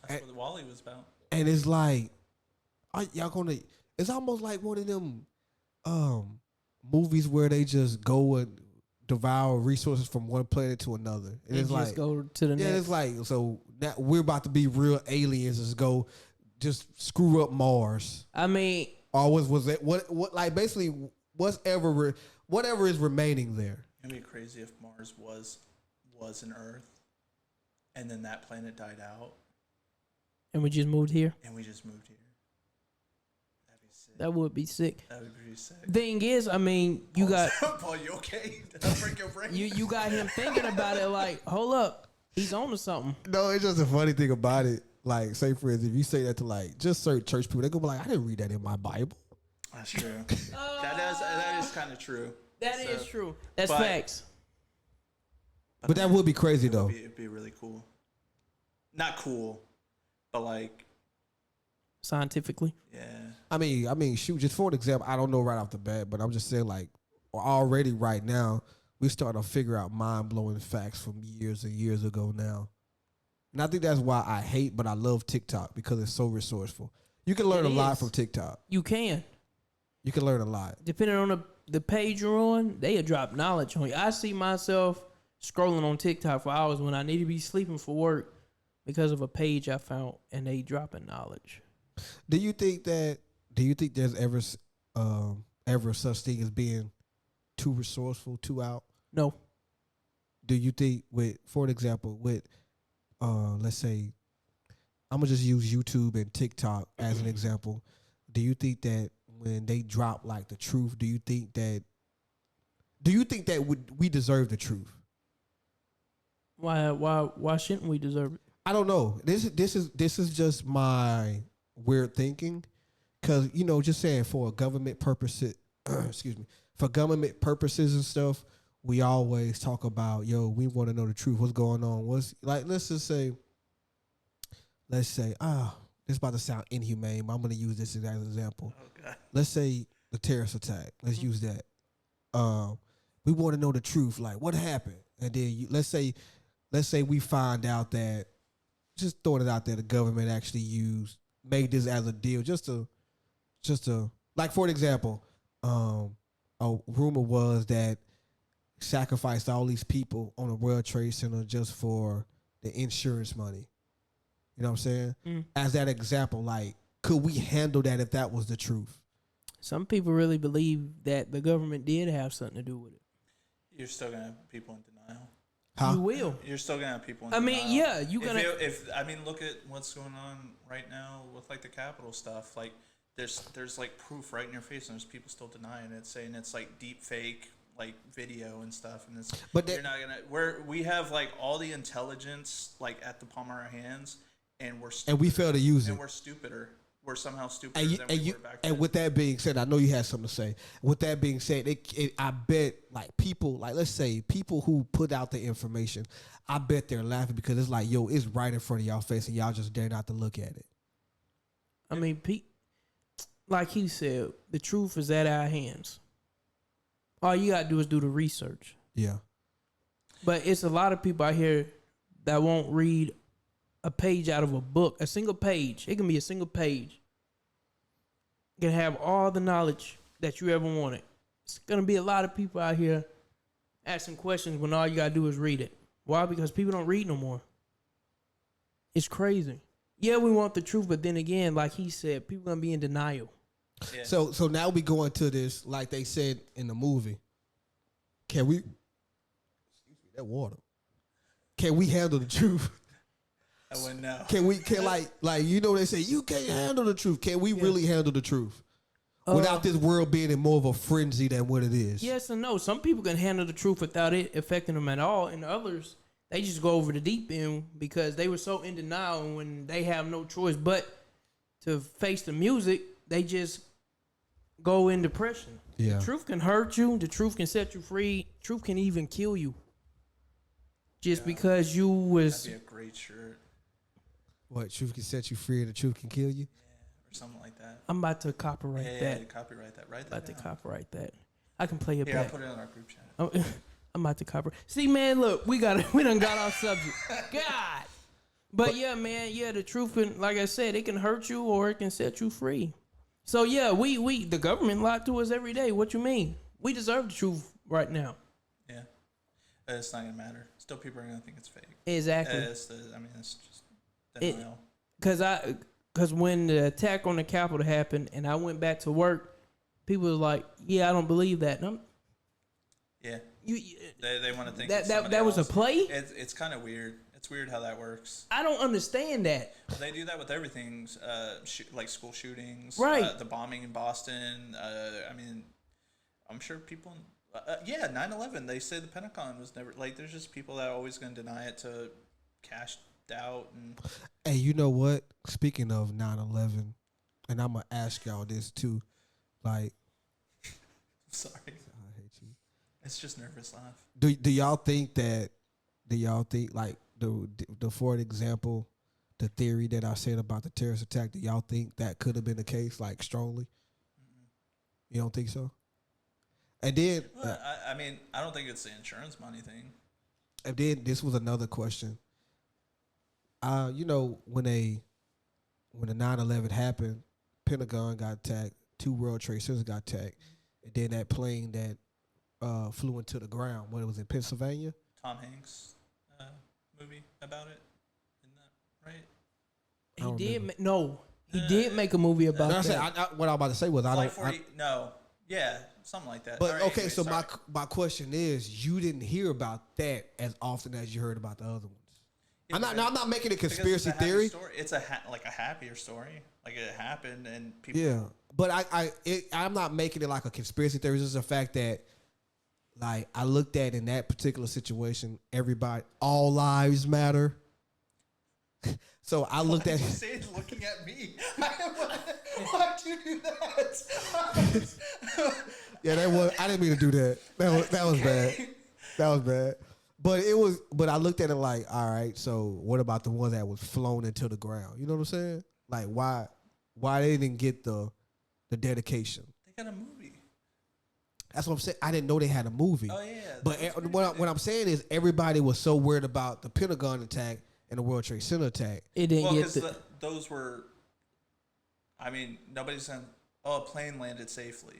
That's what Wally was about. And it's like, y'all gonna? It's almost like one of them movies where they just go and devour resources from one planet to another. And it's just like go to the next. Yeah, it's like, so now we're about to be real aliens. Just go, just screw up Mars. I mean, or was it what like basically whatever is remaining there. It'd be crazy if Mars was an Earth, and then that planet died out, and we just moved here. and we just moved here. That'd be sick. That would be sick. That would be pretty sick. Thing is, I mean, you got Paul, you okay? Did I break your brain? you got him thinking about it. Like, hold up, he's on to something. No, it's just a funny thing about it. Like, say for instance, if you say that to like just certain church people, they go be like, I didn't read that in my Bible. That's true. that is kind of true. That is So, true. That's but- facts. But that would be crazy though. It'd be really cool. Not cool, but like, Scientifically, yeah. I mean, shoot, just for an example, I don't know right off the bat, but I'm just saying, like, already right now, we're starting to figure out mind-blowing facts from years and years ago now. And I think that's why I hate, but I love TikTok, because it's so resourceful. You can learn It a lot is. from TikTok. you can. You can learn a lot. Depending on the page you're on, they'll drop knowledge on you. I see myself scrolling on TikTok for hours when I need to be sleeping for work because of a page I found, and they dropping knowledge. Do you think there's ever such thing as being too resourceful, too out? No, Do you think for an example, let's say, I'm gonna just use YouTube and TikTok as an example. Do you think that when they drop like the truth, do you think that we deserve the truth? why shouldn't we deserve it? I don't know. This is just my weird thinking, because just saying for government purposes, excuse me, for government purposes and stuff, we always talk about, we want to know the truth. What's going on? What's like? Let's say, this is about to sound inhumane, but I'm going to use this as an example. Oh god. Let's say the terrorist attack. Let's use that. We want to know the truth. Like, what happened? And then let's say we find out that, just throwing it out there, the government actually made this as a deal, just to like, for an example, a rumor was that sacrificed all these people on the World Trade Center just for the insurance money. You know what I'm saying? As that example, like, could we handle that if that was the truth? Some people really believe that the government did have something to do with it. You're still gonna have people in denial. Huh? You will. You're still gonna have people in I denial. mean, yeah, you gonna. Look at what's going on right now with like the Capitol stuff. Like, there's like proof right in your face, and there's people still denying it, saying it's like deep fake, like video and stuff. And you're not gonna. We have like all the intelligence like at the palm of our hands, and we fail to use it. And we're stupider. We're somehow stupider than we were back then. And with that being said, I know you had something to say. With that being said, I bet like people, like let's say people who put out the information, I bet they're laughing because it's like, it's right in front of y'all face and y'all just dare not to look at it. I mean, like he said, the truth is at our hands. All you gotta do is do the research. Yeah. But it's a lot of people out here that won't read a page out of a book, a single page. It can be a single page. It can have all the knowledge that you ever wanted. It's gonna be a lot of people out here asking questions when all you gotta do is read it. Why? Because people don't read no more. It's crazy. Yeah, we want the truth, but then again, like he said, people gonna be in denial. Yeah. So now we go into this, like they said in the movie. Can we? Excuse me, that water. Can we handle the truth? I wouldn't know. Can they say you can't handle the truth? Can we really handle the truth without this world being in more of a frenzy than what it is? Yes and no. Some people can handle the truth without it affecting them at all, and others, they just go over the deep end because they were so in denial, and when they have no choice but to face the music, they just go in depression. Yeah. The truth can hurt you. The truth can set you free. Truth can even kill you. Just because you was That'd be a great shirt What, truth can set you free and the truth can kill you? or something like that. I'm about to copyright Yeah, that. copyright that. Write About that to down. copyright that. I can play it Yeah, I'll back. put it in our group chat. I'm about to copyright. See, man, look, we done got off subject. God. But yeah, man, yeah, the truth can, like I said, it can hurt you or it can set you free. So yeah, we the government lied to us every day. What you mean? We deserve the truth right now. Yeah, it's not gonna matter. Still, people are gonna think it's fake. Exactly. It's just denial. Cause when the attack on the Capitol happened and I went back to work, people was like, "Yeah, I don't believe that." And Yeah, you, they want to think that was a play. It's kind of weird. It's weird how that works. I don't understand that. They do that with everything, like school shootings, Right. The bombing in Boston. I'm sure people. 9/11. They say the Pentagon was never like. There's just people that are always going to deny it to cash out and. Hey, you know what? Speaking of 9/11, and I'm gonna ask y'all this too. Like, Sorry, I hate you. it's just nervous laugh. Do y'all think that? Do y'all think like the for example, the theory that I said about the terrorist attack? Do y'all think that could have been the case? Like strongly? You don't think so? And then, Well, I don't think it's the insurance money thing. and then this was another question. You know, when the 9/11 happened, Pentagon got attacked, 2 World Trade Centers got attacked, and then that plane that flew into the ground. When it was in Pennsylvania. Tom Hanks movie about it, isn't that right? I don't He did. remember. He did make a movie about No, I that. said, what I'm about to say was I Flight don't. 40. No, yeah, something like that. But All right, okay, anyway, so sorry. my question is, you didn't hear about that as often as you heard about the other ones. Yeah, I'm not making a because it's conspiracy a happy theory. story. It's a happier story. Like it happened and people. Yeah, but I'm not making it like a conspiracy theory. It's just the fact that, like, I looked at in that particular situation, all lives matter. So I looked at. You say it looking at me. Why'd you do that? Yeah, I didn't mean to do that. That was bad. That was bad. But I looked at it like, all right, so what about the one that was flown into the ground? You know what I'm saying? Like, why they didn't get the dedication? They got a movie. That's what I'm saying. I didn't know they had a movie. Oh yeah. But what I'm saying is everybody was so worried about the Pentagon attack and the World Trade Center attack. It didn't Well, get because those were. Nobody's saying, "Oh, a plane landed safely."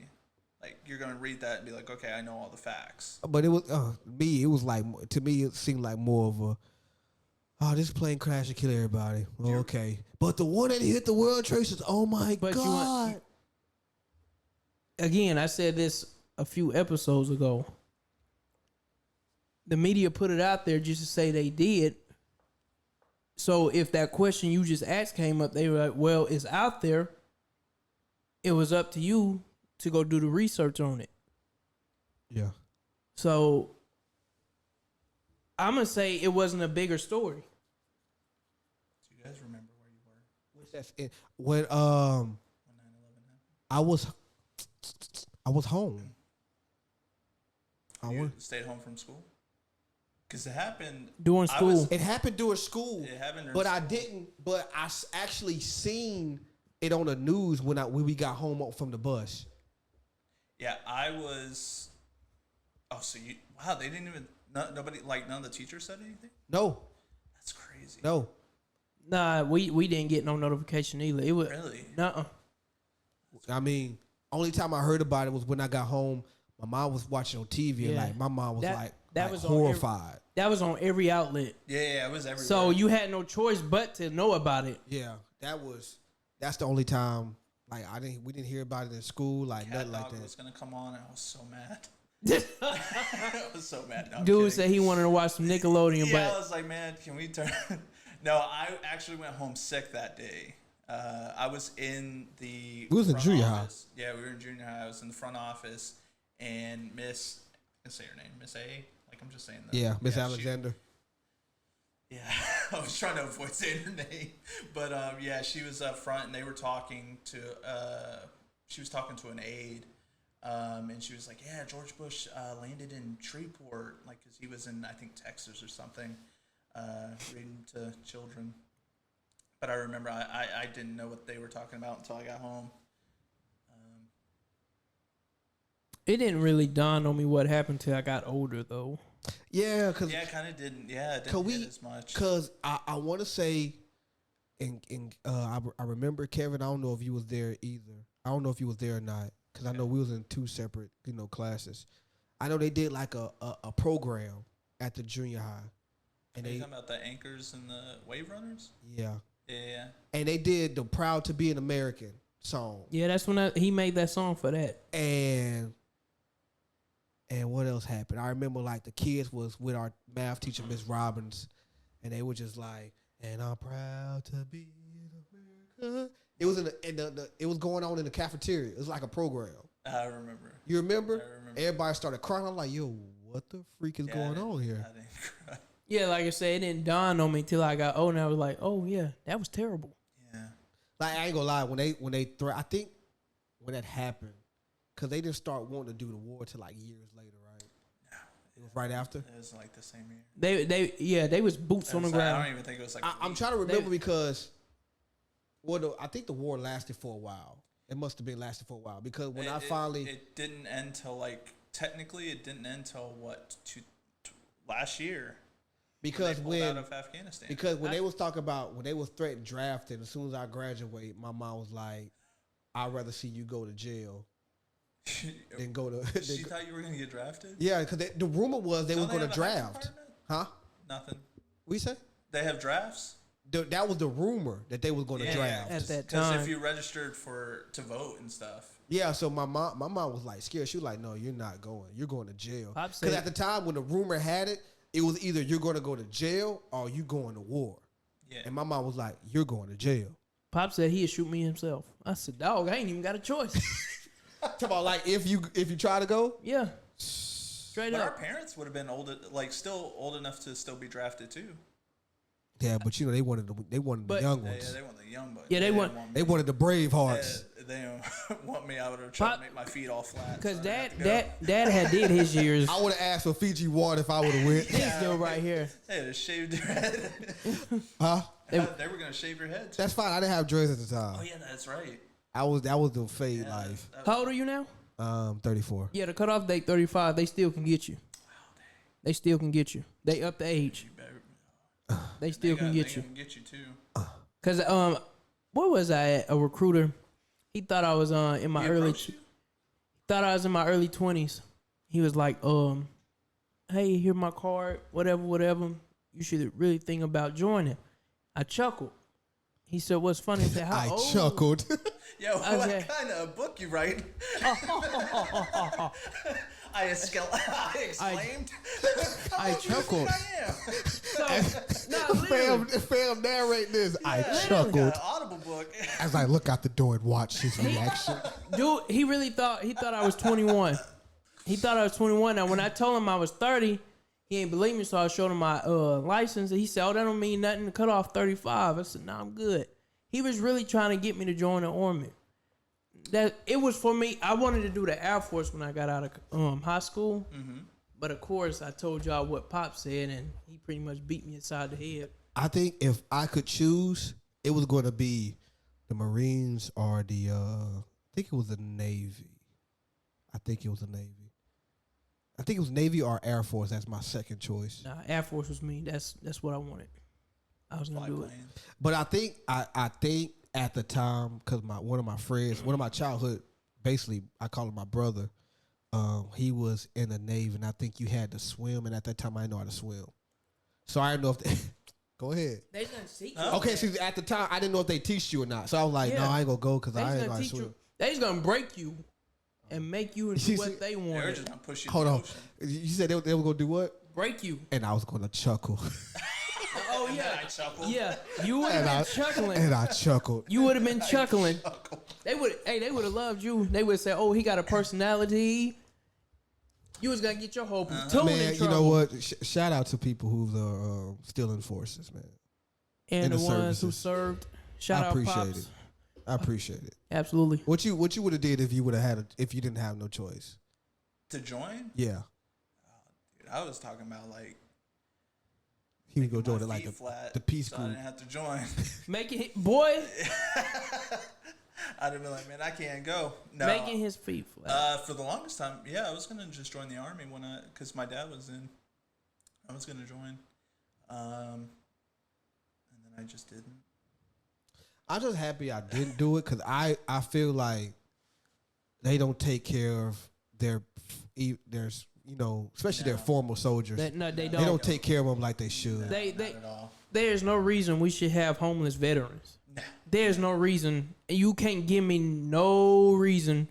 Like you're gonna read that and be like, "Okay, I know all the facts." But it was me. It was like, to me, it seemed like more of a, this plane crashed and killed everybody. Oh, okay, but the one that hit the World Trade Center, oh my But God! Again, I said this a few episodes ago. The media put it out there just to say they did. So if that question you just asked came up, they were like, well, it's out there. It was up to you to go do the research on it. Yeah. So I'm going to say it wasn't a bigger story. Do you guys remember where you were Which that's it. When 9/11 happened? I was home. You stayed home from school? Because it happened During I school. was- It happened during school. It happened during but I school. didn't. But I actually seen it on the news when we got home from the bus. Yeah, I was. Oh, so you? Wow, they didn't even. Nobody, like none of the teachers said anything. No, That's crazy. no. Nah, we didn't get no notification either. It was Really? nuh-uh. I mean, only time I heard about it was when I got home. My mom was watching on TV, and Yeah. like my mom was That like was on every- horrified. That was on every outlet. Yeah, it was everywhere. So you had no choice but to know about it. Yeah, that's the only time. Like we didn't hear about it in school, like Cat nothing like Dog that. was gonna come on, and I was so mad. I was so mad. No, I'm Dude kidding. said he wanted to watch some Nickelodeon, Yeah, I but was like, man, can we turn? No, I actually went home sick that day. I was in the. We was in front junior high. office. Yeah, we were in junior high. I was in the front office, and Miss, I can say her name, Miss A. Like I'm just saying that. Yeah, Miss she- Alexander. Yeah, I was trying to avoid saying her name, but yeah, she was up front, and they were talking to. she was talking to an aide, and she was like, "Yeah, George Bush landed in Shreveport, like, because he was in, I think, Texas or something, reading to children." But I remember I didn't know what they were talking about until I got home. It didn't really dawn on me what happened till I got older, though. Yeah, because Yeah, it kind of didn't. Yeah, it didn't hit as much. Because I want to say, I remember, Kevin, I don't know if you was there either. I don't know if you was there or not, because I know we was in two separate, classes. I know they did like a program at the junior high. And Are you they, talking about the anchors and the wave runners? yeah. Yeah. And they did the Proud to Be an American song. Yeah, that's when he made that song for that. And what else happened? I remember like the kids was with our math teacher, Miss Robbins, and they were just like, "And I'm proud to be in America." It was it was going on in the cafeteria. It was like a program. I remember. You remember? I remember. Everybody started crying. I'm like, "Yo, what the freak is going on here?" I didn't cry. Yeah, like I said, it didn't dawn on me till I got old, and I was like, "Oh yeah, that was terrible." Yeah. Like I ain't gonna lie, when they I think when that happened, because they didn't start wanting to do the war till like years later, right? It was right after. It was like the same year. They was boots on the I ground. don't even think it was like. I'm trying to remember because, I think the war lasted for a while. It must have been lasted for a while because when it didn't end till like technically it didn't end till what last year. Because they pulled out of Afghanistan. Because when they was talking about when they was threatened drafting, as soon as I graduate, my mom was like, "I'd rather see you go to jail than go to." She thought you were gonna get drafted. Yeah, because the rumor was they Don't was going to have a hiking draft. department? Huh? Nothing. What you say? They have drafts. That was the rumor that they was going to draft. At that Because time. if you registered to vote and stuff. Yeah, so my mom was like scared. She was like, "No, you're not going. You're going to jail." Pop Because said- at the time when the rumor had it, it was either you're going to go to jail or you going to war. Yeah. And my mom was like, "You're going to jail." Pop said he'd shoot me himself. I said, "Dog, I ain't even got a choice." Talk about like if you try to go. Yeah, straight But our up. parents would have been still old enough to still be drafted too. Yeah, but they wanted the young Yeah, ones. they want the young bucks. Yeah, they want- didn't me. They wanted the brave hearts. They don't want me out there trying Pop- to make my feet all flat. Cause so I have dad to go. had did his years. I would have asked for Fiji water if I would have went. He's still right here. Hey, they shaved your head. Huh? They were gonna shave your head. Too. That's fine. I didn't have dreads at the time. Oh yeah, that's right. That was the fade Yeah, life. How old are you now? 34. Yeah, the cutoff date 35. They still can get you. They still can get you. They up the age. You better. They still can get They you. can get you too. Cause where was I at? A recruiter. He thought I was in my He early. approached you? Thought I was in my early 20s. He was like, "Hey, here's my card. Whatever. You should really think about joining." I chuckled. He said, "What's funny?" I said, "How I old?" chuckled. Yo, Okay. what kind of book you write? I exclaimed. I chuckled. I am. So, nah, literally. fam, narrate this. I Got chuckled. an Audible book. As I look out the door and watch his reaction. Dude, he really thought I was 21. He thought I was 21. Now, when I told him I was 30, he ain't believe me, so I showed him my license, and he said, "Oh, that don't mean nothing to cut off 35." I said, "Nah, I'm good." He was really trying to get me to join the Army. That it was for me. I wanted to do the Air Force when I got out of high school, but of course, I told y'all what Pop said, and he pretty much beat me inside the head. I think if I could choose, it was going to be the Marines or the, I think it was the Navy. I think it was Navy or Air Force. That's my second choice. Nah, Air Force was me. That's what I wanted. I was gonna do it. But I think at the time, because one of my friends, one of my childhood, basically I call him my brother. He was in the Navy, and I think you had to swim. And at that time, I didn't know how to swim, so I didn't know if they, go ahead. They gonna teach you. Okay, so at the time, I didn't know if they teach you or not. So I was like, Yeah. no, I ain't gonna go because They I ain't gonna gonna teach swim. you. They gonna break you and make you into what they They're want. just gonna push you. Hold in on, the ocean. you said they were gonna do what? Break you. And I was gonna chuckle, Oh And then yeah, I chuckled. yeah. You would have been chuckling. and I chuckled. You would have been chuckling. They would. Hey, they would have loved you. They would say, "Oh, he got a personality." You was gonna get your whole platoon in Man, trouble. you know what? Shout out to people who's still in forces, man. And in the the ones who services. served. Shout I out appreciate Pops. it. I appreciate it. Absolutely. What you would have did if you would have if you didn't have no choice? To join, Yeah, dude, I was talking about like he would go my join it like feet flat, the peace so I group. didn't have to join. Making boy, I'd have been like, man, I can't go. No, making his feet flat. for the longest time, yeah, I was gonna just join the army because my dad was in. I was gonna join, and then I just didn't. I'm just happy I didn't do it because I feel like they don't take care of their especially their former soldiers. No, they They don't. don't take care of them like they should. They Not at all. there's no reason we should have homeless veterans. Nah. There's no reason. You can't give me no reason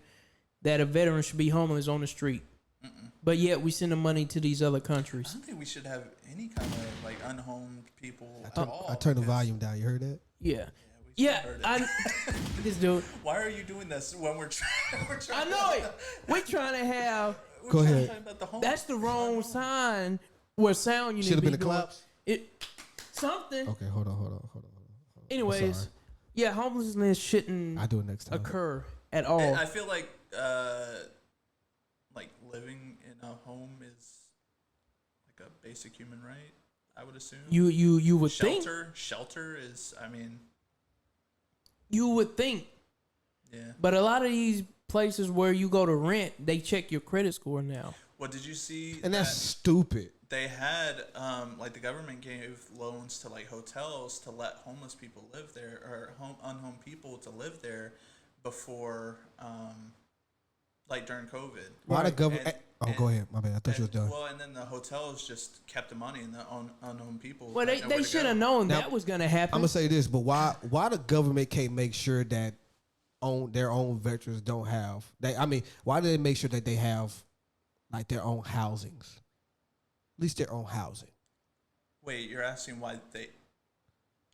that a veteran should be homeless on the street. But yet we send the money to these other I countries. don't think we should have any kind of like unhomed people at all. I turned the because- volume down. You heard that? Yeah. we Yeah, should've heard it. this dude. Why are you doing this when we're trying? I know it. We're trying to have. Go ahead. About the That's the wrong sign. Where sound you need Should to have be been the doing. claps. It something. Okay, hold on. Anyways, sorry. yeah, homelessness shouldn't I do it next time. occur at all. I feel like living in a home is like a basic human right. I would assume. You would think. Shelter is. I mean, You would think. yeah. But a lot of these places where you go to rent, they check your credit score now. What did you see? And that's that stupid. they had like the government gave loans to like hotels to let homeless people live there or unhomed people to live there before like during COVID. Why the government? And- Go ahead. My bad. I thought you was done. Well, and then the hotels just kept the money and the unhomed people. Well, had nowhere they to should have go. known Now, that was gonna happen. I'm gonna say this, but why the government can't make sure that their own veterans don't have why do they make sure that they have like their own housings, at least their own housing? Wait, you're asking why they?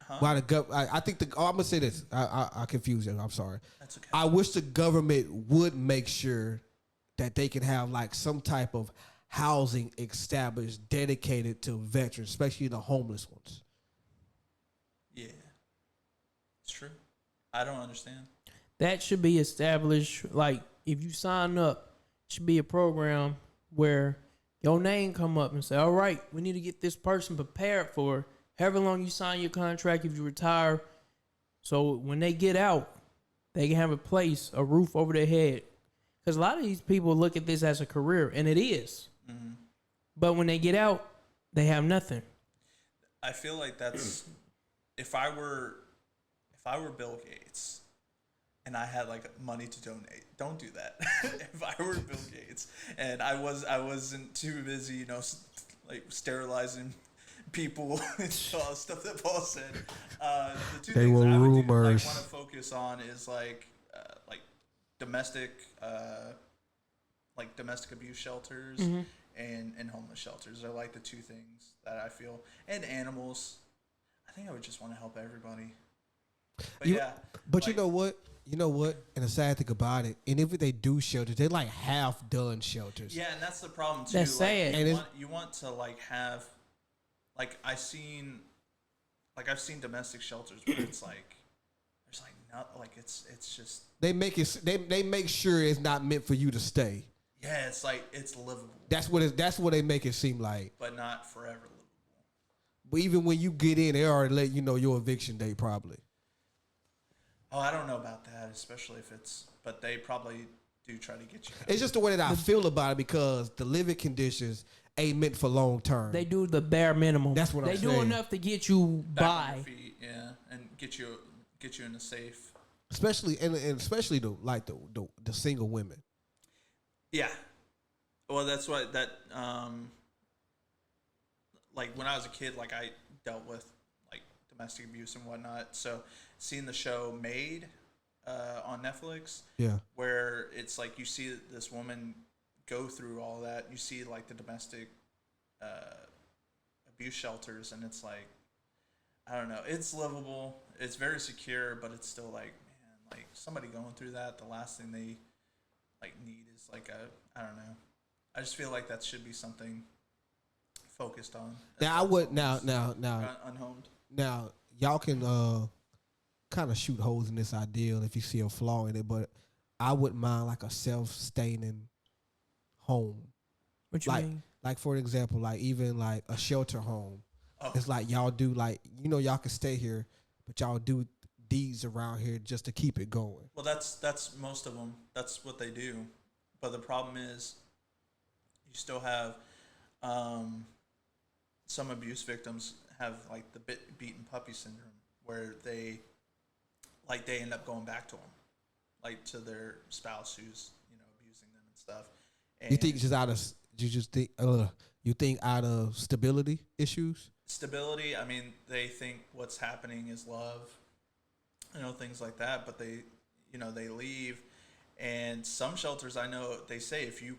Huh? Why the I think I'm gonna say this. I confused you. I'm sorry. That's okay. I wish the government would make sure that they can have like some type of housing established dedicated to veterans, especially the homeless ones. Yeah, it's true. I don't understand. That should be established. Like if you sign up, it should be a program where your name come up and say, all right, we need to get this person prepared for however long you sign your contract if you retire. So when they get out, they can have a place, a roof over their head. Because a lot of these people look at this as a career, and it is. Mm-hmm. But when they get out, they have nothing. I feel like that's if I were Bill Gates and I had like money to donate. Don't do that. If I were Bill Gates and I wasn't too busy, like sterilizing people and all the stuff that Paul said. The two They things were I would rumors. want to focus on is like domestic domestic abuse shelters and homeless shelters are like the two things that I feel, and animals. I think I would just want to help everybody. But But you know what? And the sad thing about it, and if they do shelters, they're like half done shelters. yeah, and that's the problem too. That's sad. Like, And you want to like have, like I've seen domestic shelters where it's like there's like not like it's just They make it. They make sure it's not meant for you to stay. yeah, it's like it's livable, That's what they make it seem like. but not forever livable. But even when you get in, they already let you know your eviction date probably. Oh, I don't know about that, especially if it's. But they probably do try to get you. It's just the way that I feel about it because the living conditions ain't meant for long term. They do the bare minimum. That's what I'm they do saying. enough to get you Back on by. your feet, yeah, and get you in a safe. especially and especially the single women. Yeah. Well, that's what that like when I was a kid, like I dealt with like domestic abuse and whatnot. So seeing the show Made on Netflix, Yeah. where it's like you see this woman go through all that. You see like the domestic abuse shelters, and it's like I don't know. It's livable. It's very secure, but it's still like man, like somebody going through that. The last thing they like need is like I don't know. I just feel like that should be something focused on. Now I would now Unhomed. now y'all can kind of shoot holes in this ideal if you see a flaw in it, but I wouldn't mind like a self-sustaining home. What you Like, mean? like for example, like even like a shelter home. Oh. It's like y'all do like, you know, y'all can stay here, but y'all do deeds around here just to keep it going. Well, that's most of them. That's what they do. But the problem is, you still have some abuse victims have like the beaten puppy syndrome, where they end up going back to them, like to their spouse who's abusing them and stuff. And You think you think out of stability issues? stability? I mean, they think what's happening is love, things like that. But they leave, and some shelters I know they say if you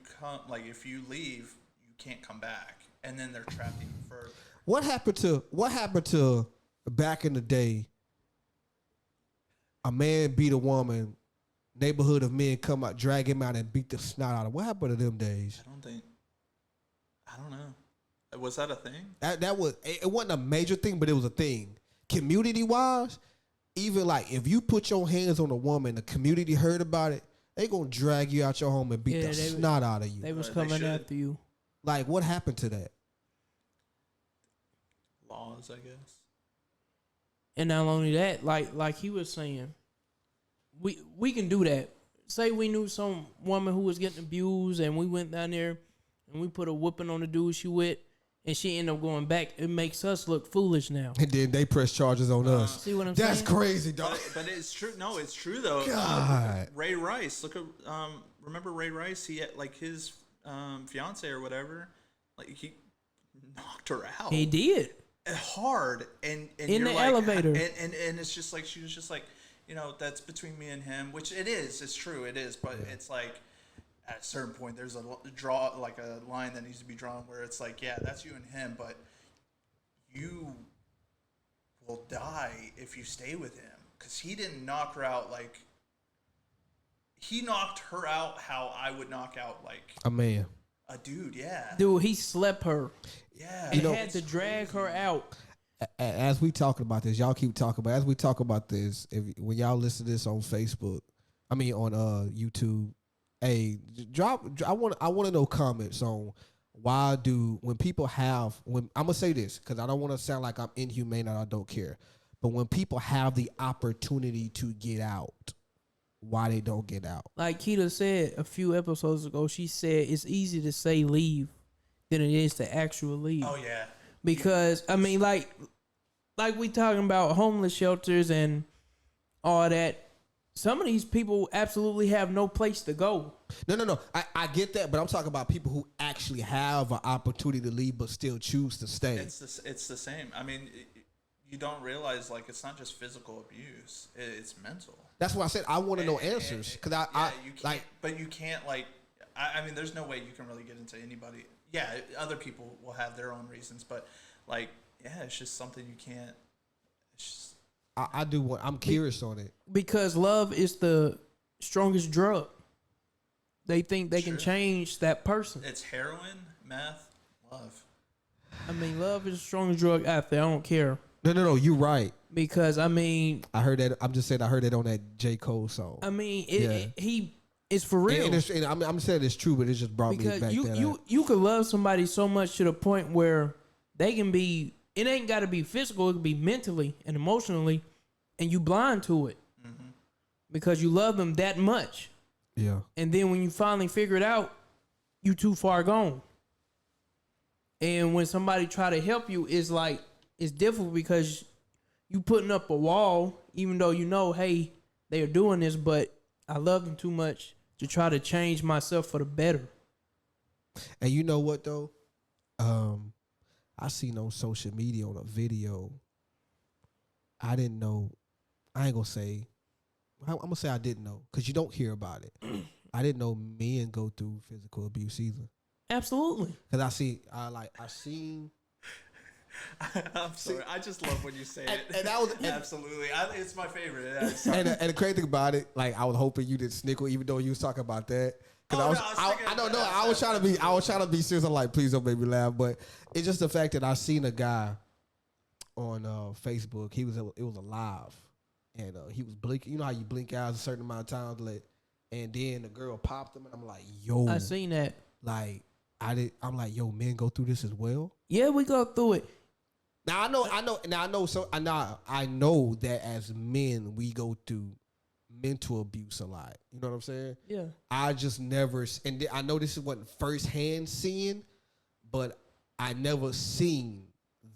leave, you can't come back, and then they're trapped even further. What happened to back in the day? A man beat a woman, neighborhood of men come out, drag him out, and beat the snot out of him. What happened to them days? I don't know. Was that a thing? That was, it wasn't a major thing, but it was a thing. Community wise, even like if you put your hands on a woman, the community heard about it, they gonna drag you out your home and beat the snot out of you. They was They coming should. after you. Like, what happened to that? Laws, I guess. And not only that, like he was saying, we can do that. Say we knew some woman who was getting abused, and we went down there and we put a whooping on the dude she with, and she ended up going back. It makes us look foolish now. And then they press charges on us. See what I'm That's saying? crazy, dog. But it's true. No, it's true though. God. Ray Rice. Look at remember Ray Rice? He had, like his fiance or whatever. Like he knocked her out. He did. Hard and In you're the like, elevator. and it's just like she was just like, that's between me and him, which it is. It's true. It is. But it's like at a certain point, there's a line that needs to be drawn where it's like, yeah, that's you and him, but you will die if you stay with him, because he didn't knock her out like he knocked her out how I would knock out like A man. a dude. Yeah, Dude, he slept her yeah. and had to drag her out. As we talking about this, y'all keep talking about. As we talk about this, when y'all listen to this on Facebook, on YouTube, hey, drop. I want to know comments on when people have. When I'm gonna say this because I don't want to sound like I'm inhumane and I don't care, but when people have the opportunity to get out, why they don't get out? Like Keita said a few episodes ago, she said it's easy to say leave than it is to actually leave. Oh yeah. Because I mean, like we talking about homeless shelters and all that. Some of these people absolutely have no place to go. No. I get that, but I'm talking about people who actually have an opportunity to leave but still choose to stay. It's the same. I mean, you don't realize like it's not just physical abuse; it's mental. That's why I said I want to know answers because You can't, but you can't like. I mean, there's no way you can really get into anybody. Yeah, other people will have their own reasons, but like, yeah, it's just something you can't. It's just, I do want. I'm curious on it. Because love is the strongest drug. They think they can change that person. it's heroin, meth, love. I mean, love is the strongest drug out there. I don't care. No. You're right. Because I mean, I heard that. I'm just saying. I heard that on that J. Cole song. I mean, it's for real. And I'm saying it's true, but it just brought Because me back. you could love somebody so much to the point where they can be. It ain't got to be physical. It could be mentally and emotionally, and you blind to it because you love them that much. Yeah. And then when you finally figure it out, you too far gone. And when somebody try to help you, it's like it's difficult because you putting up a wall, even though you know, hey, they are doing this, but I love them too much to try to change myself for the better. And you know what though? I seen on social media on a video. I didn't know. I ain't gonna say. I'm gonna say I didn't know because you don't hear about it. I didn't know men go through physical abuse either. Absolutely. Cause I seen. I'm sorry. I just love when you say it. And that was Absolutely. It's my favorite. and the crazy thing about it, like I was hoping you didn't snickle, even though you was talking about that. Cause I was trying to be serious. I'm like, please don't make me laugh. But it's just the fact that I seen a guy on Facebook. It was alive, and he was blinking. You know how you blink out a certain amount of times, like, and then the girl popped him, and I'm like, yo, I seen that. like I'm like, yo, men go through this as well. Yeah, we go through it. Now I know that as men we go through mental abuse a lot. You know what I'm saying? Yeah. I just never, and I know this wasn't firsthand seeing, but I never seen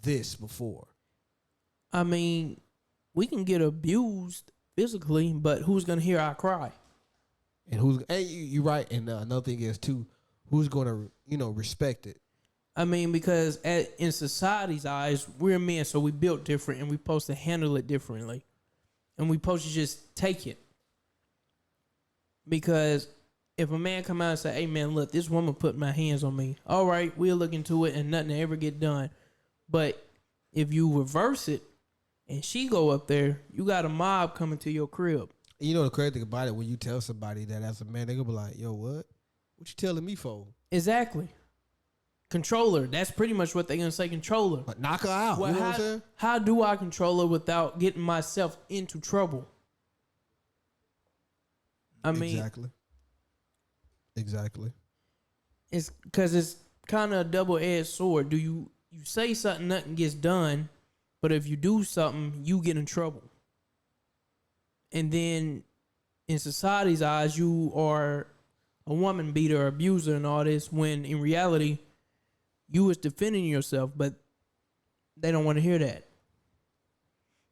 this before. I mean, we can get abused physically, but who's gonna hear our cry? And you right. And another thing is too, who's gonna respect it? I mean, because in society's eyes, we're men, so we built different, and we supposed to handle it differently, and we supposed to just take it. Because if a man come out and say, "Hey, man, look, this woman put my hands on me," all right, we'll look into it, and nothing will ever get done. But if you reverse it, and she go up there, you got a mob coming to your crib. You know the crazy thing about it, when you tell somebody that as a man, they gonna be like, "Yo, what? What you telling me for?" Exactly. Controller. That's pretty much what they're gonna say. Controller. But knock her out. Well, you know what I'm saying? how do I control her without getting myself into trouble? I mean, Exactly. it's because it's kind of a double-edged sword. Do you say something, nothing gets done, but if you do something, you get in trouble. And then in society's eyes, you are a woman beater, abuser, and all this, when in reality, you was defending yourself, but they don't want to hear that.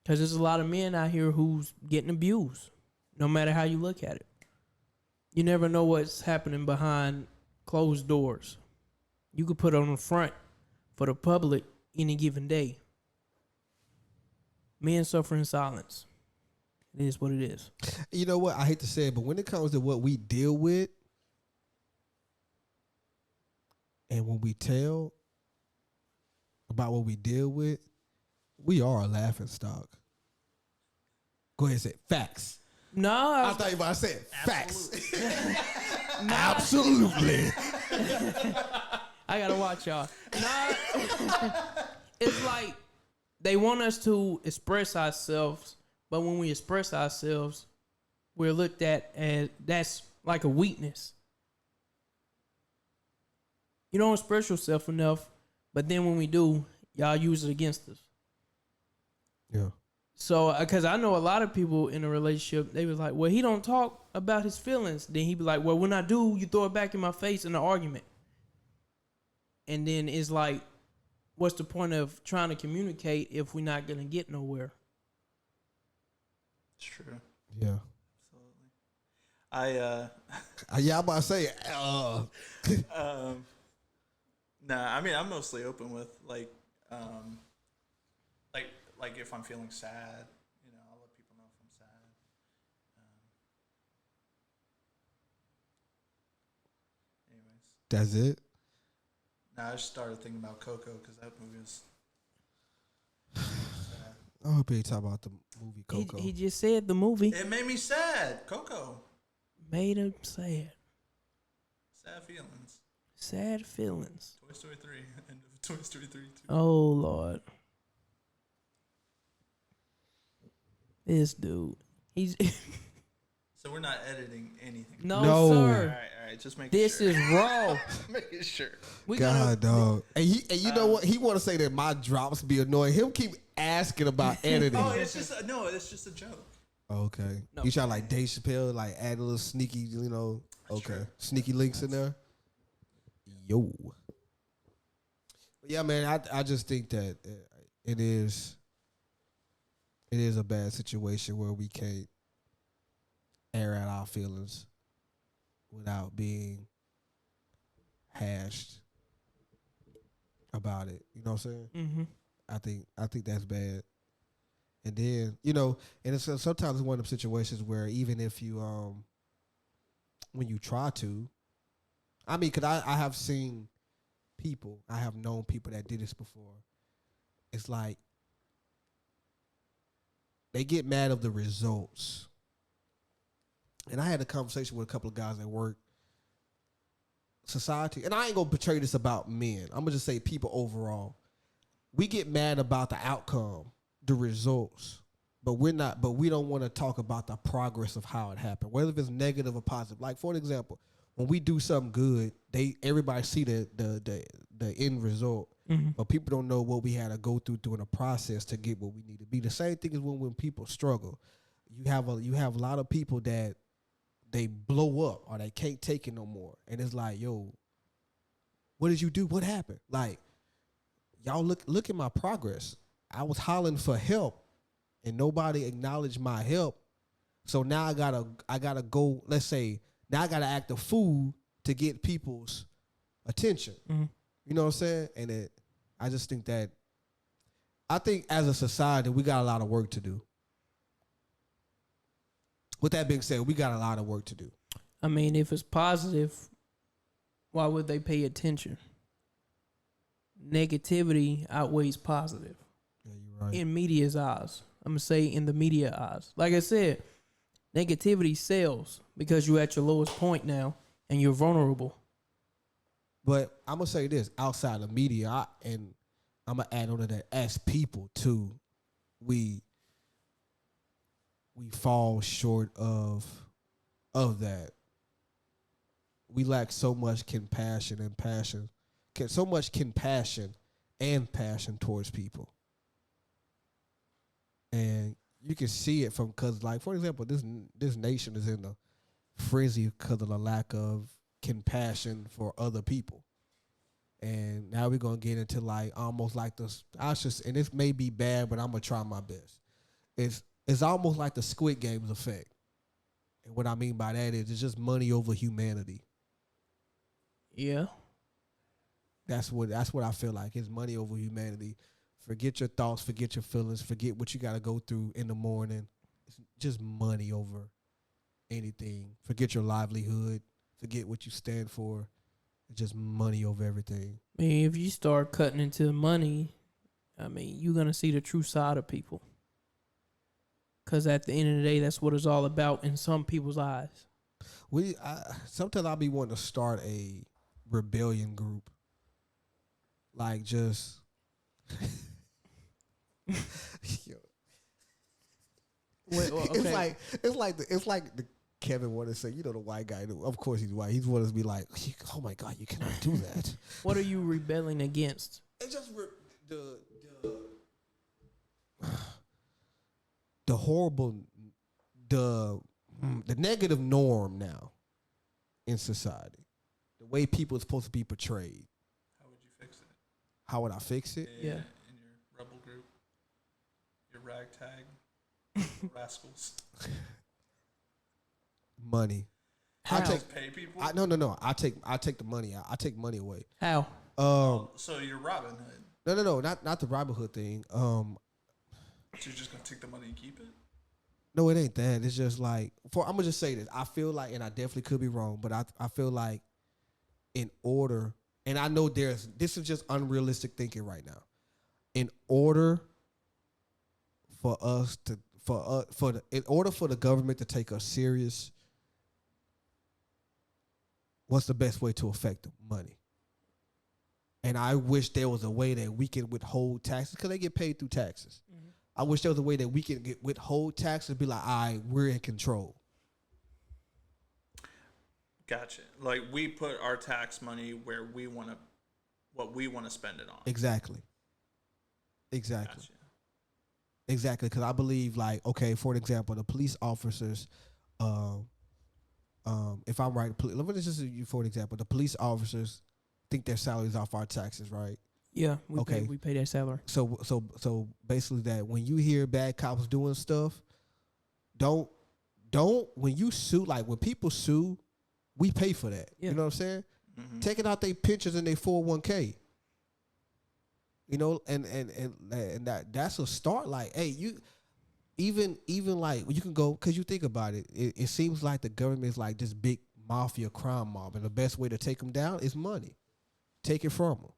Because there's a lot of men out here who's getting abused, no matter how you look at it. You never know what's happening behind closed doors. You could put on the front for the public any given day. Men suffer in silence. It is what it is. You know what? I hate to say it, but when it comes to what we deal with, and when we tell about what we deal with, we are a laughing stock. Go ahead and say it. Facts. No, I thought you were about to say it. Facts. Absolutely. I gotta watch y'all. Nah, it's like they want us to express ourselves, but when we express ourselves, we're looked at as that's like a weakness. You don't express yourself enough, but then when we do, y'all use it against us. Yeah. So, because I know a lot of people in a relationship, they was like, well, he don't talk about his feelings. Then he be like, well, when I do, you throw it back in my face in an argument. And then it's like, what's the point of trying to communicate if we're not going to get nowhere? It's true. Yeah. Absolutely. Yeah, I'm about to say, Nah, I mean, I'm mostly open with like if I'm feeling sad, I'll let people know if I'm sad. Anyways, that's it. now I just started thinking about Coco because that movie was sad. I hope you talk about the movie Coco. He just said the movie It made me sad. Coco. made him sad. Sad feelings. Sad feelings. Toy Story 3. End of Toy Story 3 too. Oh, Lord. This dude. He's... So we're not editing anything. No, No. sir. All right. Just make This sure. is raw. making sure. We God, gotta, dog. And you know what? He want to say that my drops be annoying. He'll keep asking about editing. Oh, it's just it's just a joke. Okay. No. You try like Dave Chappelle, like add a little sneaky, okay, True. sneaky links in there. Yo. But yeah, man, I just think that it is a bad situation where we can't air out our feelings without being hashed about it. You know what I'm saying? mm-hmm. I think that's bad. And then, and it's sometimes it's one of them situations where even if you when you try to, I mean, cause I have seen people, I have known people that did this before. It's like they get mad of the results. And I had a conversation with a couple of guys at work. Society, and I ain't gonna portray this about men. I'm gonna just say people overall. We get mad about the outcome, the results, but we're not. But we don't want to talk about the progress of how it happened, whether if it's negative or positive. Like for example, when we do something good, everybody see the end result, but people don't know what we had to go through during the process to get what we need to be. The same thing is when people struggle. You have a lot of people that they blow up or they can't take it no more, and it's like, yo, what did you do? What happened? Like, y'all look at my progress. I was hollering for help, and nobody acknowledged my help. So now I gotta go. Let's say now I gotta act a fool to get people's attention. You know what I'm saying? And I just think that I think as a society we got a lot of work to do. With that being said, we got a lot of work to do. I mean, if it's positive, why would they pay attention? Negativity outweighs positive. Yeah, you're right. In media's eyes. I'm going to say in the media eyes. Like I said, negativity sells because you're at your lowest point now and you're vulnerable. But I'm going to say this, outside of media, and I'm going to add on to that, as people too, we fall short of that. We lack so much compassion and passion towards people. And you can see it from, because like, for example, this nation is in a frenzy because of the lack of compassion for other people. And now we're going to get into like almost like this, and this may be bad, but I'm going to try my best. It's almost like the Squid Games effect. And what I mean by that is it's just money over humanity. Yeah. That's what I feel like. It's money over humanity. Forget your thoughts, forget your feelings, forget what you got to go through in the morning. It's just money over anything. Forget your livelihood. Forget what you stand for. It's just money over everything. I mean, if you start cutting into money, I mean, you're going to see the true side of people. Because at the end of the day, that's what it's all about in some people's eyes. Sometimes I'll be wanting to start a rebellion group. Like just... Okay. It's like the Kevin wanted to say, you know, the white guy. Of course he's white. He's wanted to be like, oh my God, you cannot do that. What are you rebelling against? It's just the horrible, the negative norm now in society. The way people are supposed to be portrayed. How would you fix it? How would I fix it? Yeah. In your rebel group, your ragtag rascals. Money. How? Pay people. No. I take the money out. I take money away. How? So you're Robin Hood. No. Not the Robin Hood thing. So you're just gonna take the money and keep it? No, it ain't that. It's just like I'm gonna just say this. I feel like, and I definitely could be wrong, but I feel like in order, and I know this is just unrealistic thinking right now. In order for us to in order for the government to take us serious, what's the best way to affect them? Money. And I wish there was a way that we can withhold taxes because they get paid through taxes. Mm-hmm. I wish there was a way that we can withhold taxes and be like, all right, we're in control. Gotcha. Like we put our tax money where we want to, what we want to spend it on. Exactly. Gotcha. Exactly, because I believe, like, okay, for an example, the police officers, if I'm right, let me just use you for an example. The police officers think their salaries off our taxes, right? Yeah, we pay their salary. So basically, that when you hear bad cops doing stuff, don't when you sue, like when people sue, we pay for that. Yeah. You know what I'm saying? Mm-hmm. Taking out their pensions and their 401k. You know, and that's a start. Like, hey, you even like you can go, because you think about it, it seems like the government is like this big mafia crime mob, and the best way to take them down is money. Take it from them.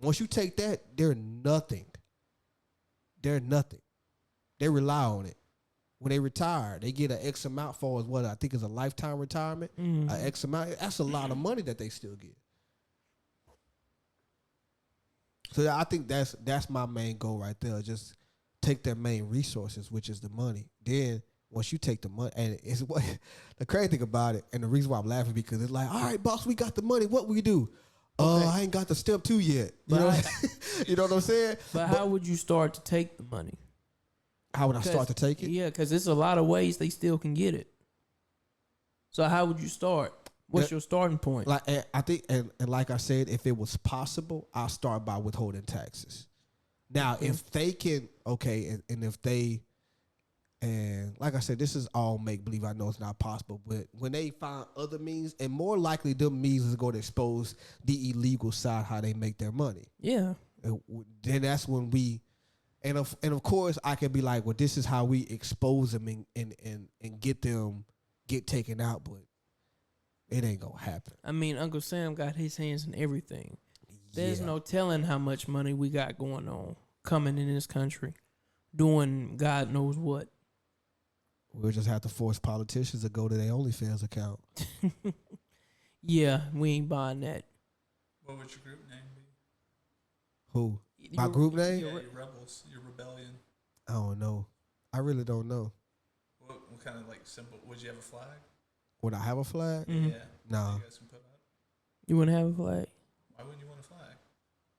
Once you take that, they're nothing. They're nothing. They rely on it. When they retire, they get an X amount for what I think is a lifetime retirement. An X amount. That's a lot of money that they still get. So I think that's my main goal right there. Just take their main resources, which is the money. Then once you take the money, and it's what the crazy thing about it, and the reason why I'm laughing because it's like, all right, boss, we got the money. What we do? I ain't got the step 2 yet. You know, you know what I'm saying? But how would you start to take the money? How would I start to take it? Yeah, because there's a lot of ways they still can get it. So how would you start? What's your starting point? Like, and I think, and like I said, if it was possible, I'll start by withholding taxes. Now, if they can, and if they, and like I said, this is all make believe. I know it's not possible, but when they find other means, and more likely, them means is going to expose the illegal side how they make their money. Yeah. Then that's when we, and of course, I can be like, well, this is how we expose them and get them get taken out, but it ain't gonna happen. I mean, Uncle Sam got his hands in everything. There's no telling how much money we got going on coming in this country, doing God knows what. We'll just have to force politicians to go to their OnlyFans account. Yeah, we ain't buying that. What would your group name be? Who? My group name? Yeah, your rebels, your rebellion. I don't know. I really don't know. What kind of like symbol? Would you have a flag? Would I have a flag? Yeah. No. You guys can put up. You wouldn't have a flag, Why wouldn't you want a flag?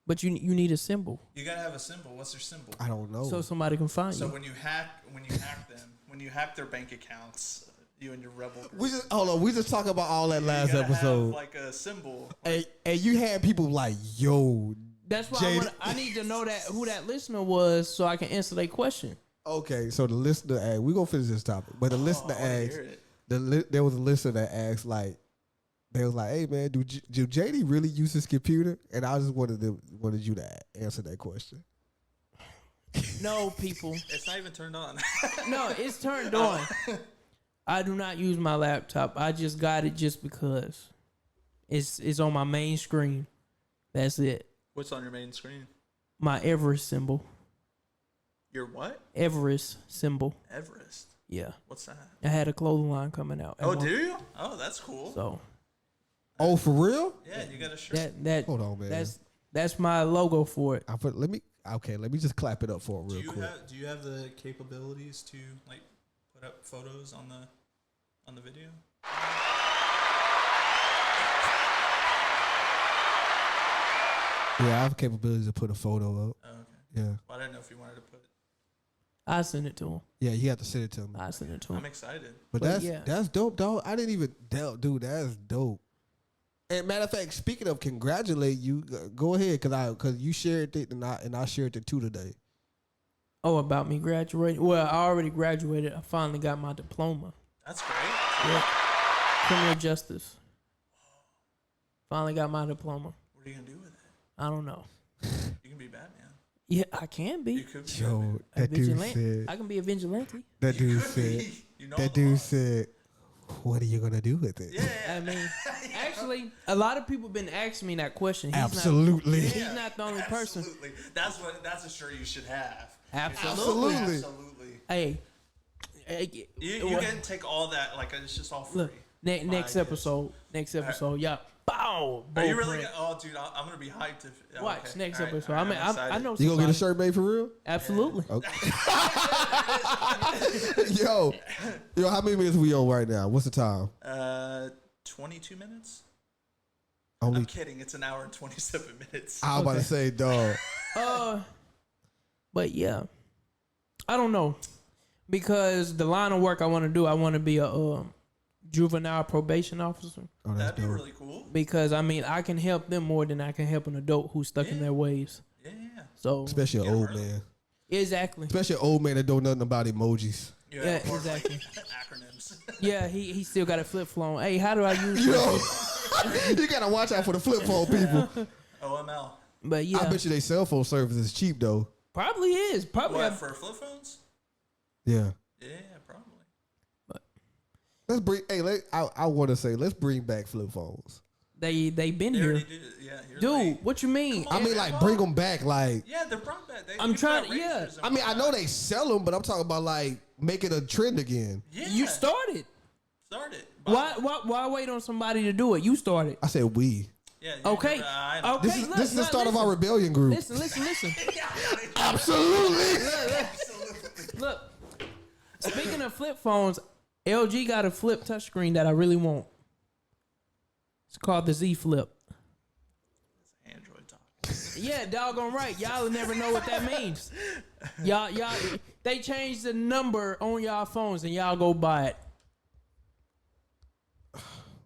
but you need a symbol You gotta have a symbol. What's their symbol? I don't know. so somebody can find So you. when you hack them, when you hack their bank accounts, you and your rebel group, we just hold on. We just talked about all that you last gotta episode, have like a symbol. and you had people like, "Yo, That's why JD I need to know that who that listener was so I can answer their question. okay." So the listener asked, "We gonna finish this topic," but the listener I wanna asked, hear it. there was a listener that asked like, they was like, "Hey man, do JD really use his computer?" And I just wanted you to answer that question. No, people. It's not even turned on. No, it's turned on. I do not use my laptop. I just got it just because. It's on my main screen. That's it. What's on your main screen? My Everest symbol. Your what? Everest symbol. Everest. Yeah. What's that? I had a clothing line coming out. Oh, do you? Oh, that's cool. So Oh, for real? Yeah, you got a shirt. that Hold on, man. that's my logo for it. Let me just clap it up for it Do real you quick. do you have the capabilities to like put up photos on the video? Yeah, I have capabilities to put a photo up. Oh, okay. Yeah, Well, I didn't know if you wanted to put. I send it to him. yeah, you have to send it to me. I send it to him. I'm excited. But But yeah. that's dope, dog. I didn't even dude. That's dope. And matter of fact, speaking of congratulate you, go ahead because you shared it and I shared it too today. Oh, about me graduating? Well, I already graduated. I finally got my diploma. That's great. Yeah. Criminal justice. Finally got my diploma. What are you gonna do with it? I don't know. You can be Batman. Yeah, I can You be. could be Yo, Batman. A that dude vigilante. said. I can be a vigilante. That You dude could said. be. You know That the dude laws. said. What are you gonna do with it? Yeah. I mean, actually, a lot of people been asking me that question. Absolutely. He's not the only person. Absolutely. That's a shirt you should have. Absolutely. Absolutely. Hey, You can take all that like it's just all free. look. Next Fine. episode. Yeah. Bow. Are you bow really? print. Oh, dude, I'm gonna be hyped if. Watch okay. next All right, episode. all right, I excited. know. You gonna get a somebody. shirt made for real? Absolutely. Okay. yo, how many minutes we on right now? What's the time? 22 minutes. Only. I'm kidding. It's an hour and 27 minutes. I was about to say, dog. But yeah, I don't know because the line of work I want to do, I want to be a juvenile probation officer Oh, that's That'd be dope. really cool. because I mean I can help them more than I can help an adult who's stuck in their ways. Yeah. So Especially an Yeah, old really. man. exactly. Especially an old man that don't nothing about emojis. Yeah, or, exactly. Like, acronyms. Yeah, he still got a flip phone. Hey, how do I use You this? know, you gotta watch out for the flip phone people. OML. But yeah, I bet you their cell phone service is cheap though. probably is. Probably What for flip phones? Yeah. Yeah, probably. Let's bring. Hey, I want to say let's bring back flip phones. they been They here. already did it. Yeah, you're Dude, late. what you mean? Come on. I mean, like bring them back. Like, Yeah, they're brought back. They, I'm people got trying- yeah. razors and I mean, I know whatnot. they sell them, but I'm talking about like make it a trend again. Yeah. You started. started. Why wait on somebody to do it? You started. I said we. Yeah. Okay. I know. Okay. This is look, this is the look, start of listen. our rebellion group. Listen. Absolutely. Look, speaking of flip phones, LG got a flip touchscreen that I really want. It's called the Z Flip. Android talk. Yeah, doggone right. Y'all will never know what that means. Y'all, they changed the number on y'all phones and y'all go buy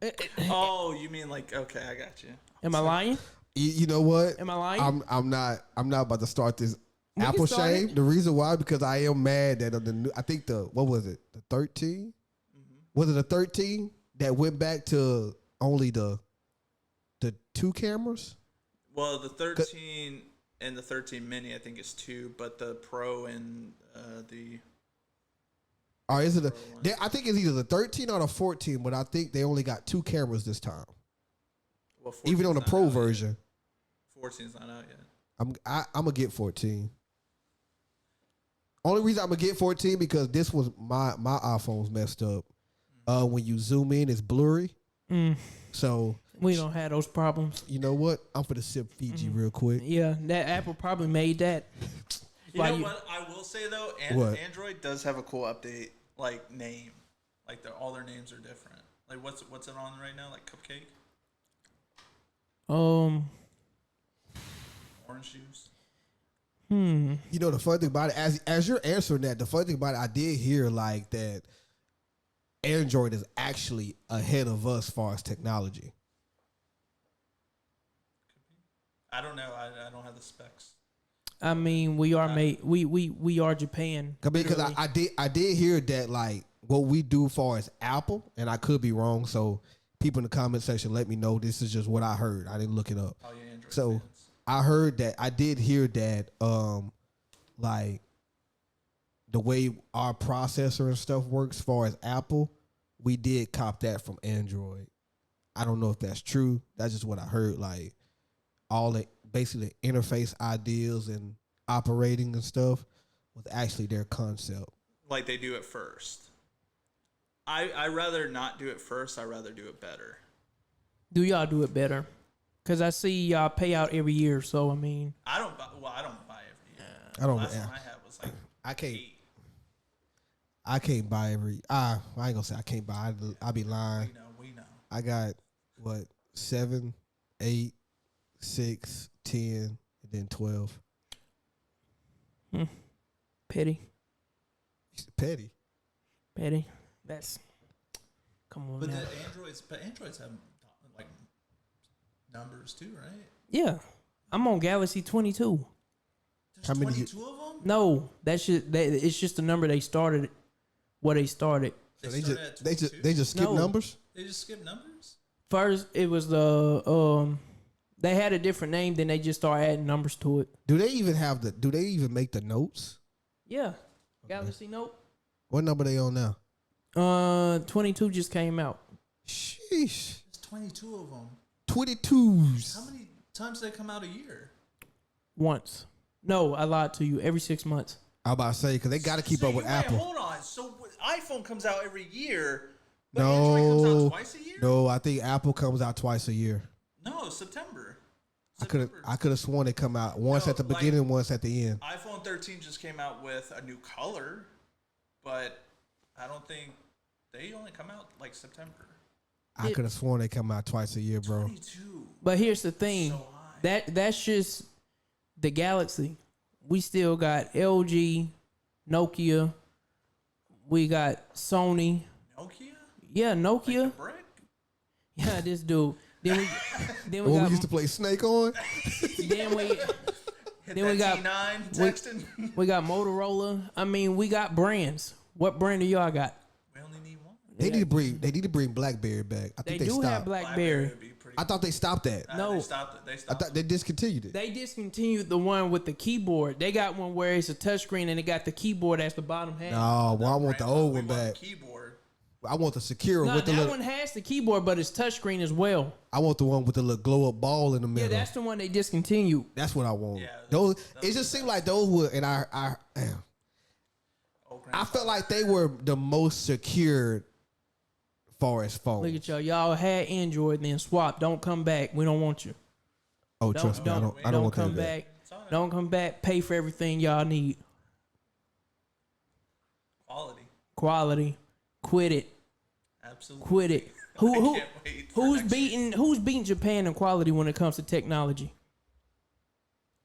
it. Oh, you mean like, okay, I got you. Am I lying? You know what? Am I lying? I'm not about to start this We can Apple start shame. it. The reason why, because I am mad that on the new, I think what was it? The 13? Was it the 13 that went back to only the 2 cameras? Well, the 13 and the 13 mini, I think is 2, but the Pro and the Or is it I think it's either the 13 or the 14, but I think they only got 2 cameras this time. well, Even on the 14's Pro not out version. yet. 14's not out yet. I'm gonna get 14. Only reason I'm gonna get 14 because this was my iPhone's messed up. When you zoom in, it's blurry. So We don't have those problems. you know what? I'm gonna sip Fiji real quick. Yeah, that Apple probably made that. You Why know you- what? I will say though, What? Android does have a cool update, like name, like all their names are different. Like what's it on right now? Like Cupcake, Orange Juice. You know the funny thing about it, as you're answering that, the funny thing about it, I did hear like that Android is actually ahead of us as far as technology. I don't know. I don't have the specs. I mean, we are made. We are Japan. Because literally. I did hear that like what we do as far as Apple, and I could be wrong. So people in the comment section, let me know. This is just what I heard. I didn't look it up. Oh yeah, Android So fans. I heard that I did hear that like the way our processor and stuff works as far as Apple, we did cop that from Android. I don't know if that's true. That's just what I heard. Like all the basically the interface ideas and operating and stuff was actually their concept. Like they do it first. I rather not do it first. I rather do it better. Do y'all do it better? Cause I see y'all pay out every year. So I mean, I don't buy every year. I don't. Last one I had was like I can't. 8. I can't buy every. I ain't gonna say I can't buy. I be lying. We know. I got what 7, 8, 6, 10, and then 12. petty. Petty. That's come on But now. Androids have like numbers too, right? Yeah, I'm on Galaxy 22. There's How many 22 of them. No, it's just the number they started. What they started So They started at 22? they just skip No. numbers. They just skip numbers. first. It was the they had a different name. Then they just started adding numbers to it. Do they even make the notes? Yeah, Galaxy Note. What number they on now? 22 just came out. Sheesh. There's 22 of them. 22s. How many times do they come out a year? Once. No, I lied to you. Every 6 months. I'm about to say because they got to keep So up with wait, Apple. Hold on. So iPhone comes out every year, but Android comes out No, twice a year. no, I think Apple comes out twice a year. No, September. I could have sworn they come out once No, at the like- beginning, once at the end. iPhone 13 just came out with a new color, but I don't think they only come out like September. I could have sworn they come out twice a year, bro. 22. But here's the thing. So high. That's just the Galaxy. We still got LG, Nokia. We got Sony. Nokia? Yeah, Like Nokia. the brick? Yeah, this dude. Then we When we got used to play Snake on, then we Hit Then that we got- T9 texting. we got Motorola. I mean, we got brands. What brand do y'all got? We only need one. they need to bring BlackBerry back. I They think they do have stopped. BlackBerry. would be pretty. I thought they stopped that. Nah, No. they stopped it. They I stopped thought they discontinued it. They discontinued the one with the keyboard. They got one where it's a touchscreen and it got the keyboard as the bottom half. No, well, I want the old We one want back. the keyboard. I want the secure No, with the that little. one has the keyboard, but it's touchscreen as well. I want the one with the little glow up ball in the Yeah, middle. that's the one they discontinued. That's what I want. Yeah, Those. that's It just seemed like those were, and Oh, I felt like they were the most secured far as phones. Look at y'all. Y'all had Android, then swap. Don't come back. We don't want you. Oh, trust me, I don't want come that. back. Don't come back. Pay for everything y'all need. quality. Quit it. Absolutely. Quit it. I Who can't wait for who's next year. beating Japan in quality when it comes to technology?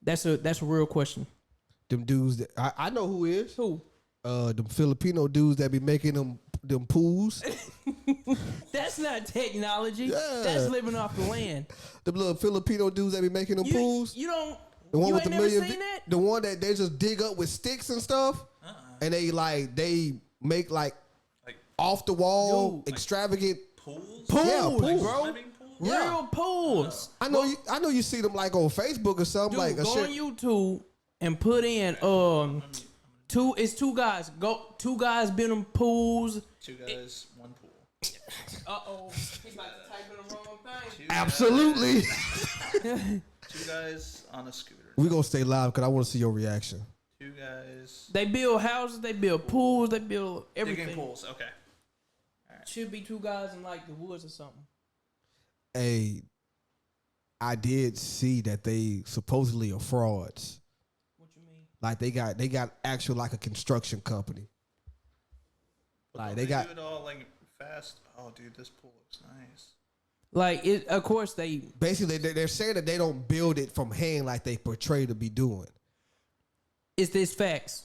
That's a real question. Them dudes that I know who is. Who? Them Filipino dudes that be making them pools. That's not technology. Yeah. That's living off the land. Them little Filipino dudes that be making them pools. You don't. The one you with ain't the never million, seen that? the one that they just dig up with sticks and stuff, and they make like Like off the wall Dude. extravagant. pools? Pools, Yeah, pools. bro. Swimming pools? Real pools. I know you see them like on Facebook or something Dude, like a go shit. on YouTube and put in two guys. Two guys building pools. 2 guys, 1 pool. Uh-oh. He about to type in the wrong thing. 2 Absolutely. Guys, 2 guys on a scooter. We gonna stay live because I want to see your reaction. 2 guys They build houses, they build pools, they build everything. digging pools. Okay. Should be 2 guys in like the woods or something. Hey, I did see that they supposedly are frauds. What you mean? Like they got actual like a construction company. Like they got do it all like fast. Oh, dude, this pool looks nice. Like it, of course they. basically they're saying that they don't build it from hand like they portray to be doing. Is this facts?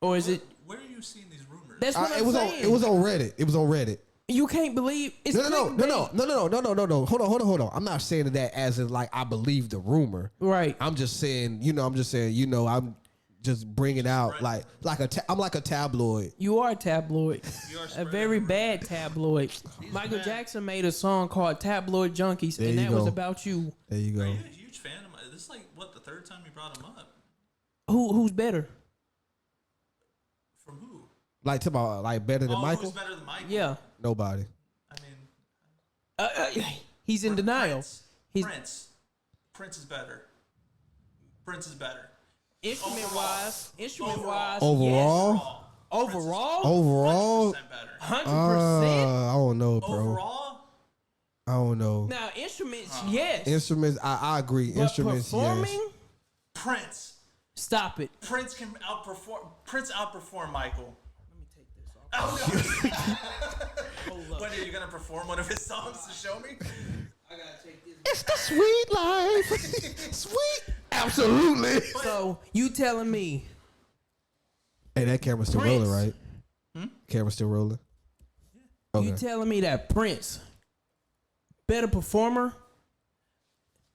Or is it? Where are you seeing these rumors? That's what I'm It was saying. on Reddit. It was on Reddit. You can't believe it's No. clickbait. Hold on. I'm not saying that as in like I believe the rumor. Right. I'm just saying, I'm just bringing out like I'm like a tabloid. You are a tabloid. You are A spreading very rumors. bad tabloid. Michael men- Jackson made a song called Tabloid Junkies, There and you that was go. about you. There you Are go. you a huge fan of my? This is like what, the 3rd time you brought him up? Who's better? From who? Like to about like better than Oh, Michael? who's better than Michael? Yeah. Nobody. I mean, He's in denial. Prince. He's Prince is better. Prince is better. instrument wise. Overall? Overall, Overall, 100% better. 100%. I don't know, bro. Overall, I don't know. Now instruments, yes. Instruments, I agree. But Instruments, performing, yes. Prince. stop it. Prince can outperform. Prince outperform Michael. Let me take this off. Hold up. When are you gonna perform one of his songs to show me? I gotta take this. It's the sweet life. Sweet. Absolutely. So you telling me Hey, that camera's still Prince. rolling, right? Camera's still rolling. Okay. you telling me that Prince better performer?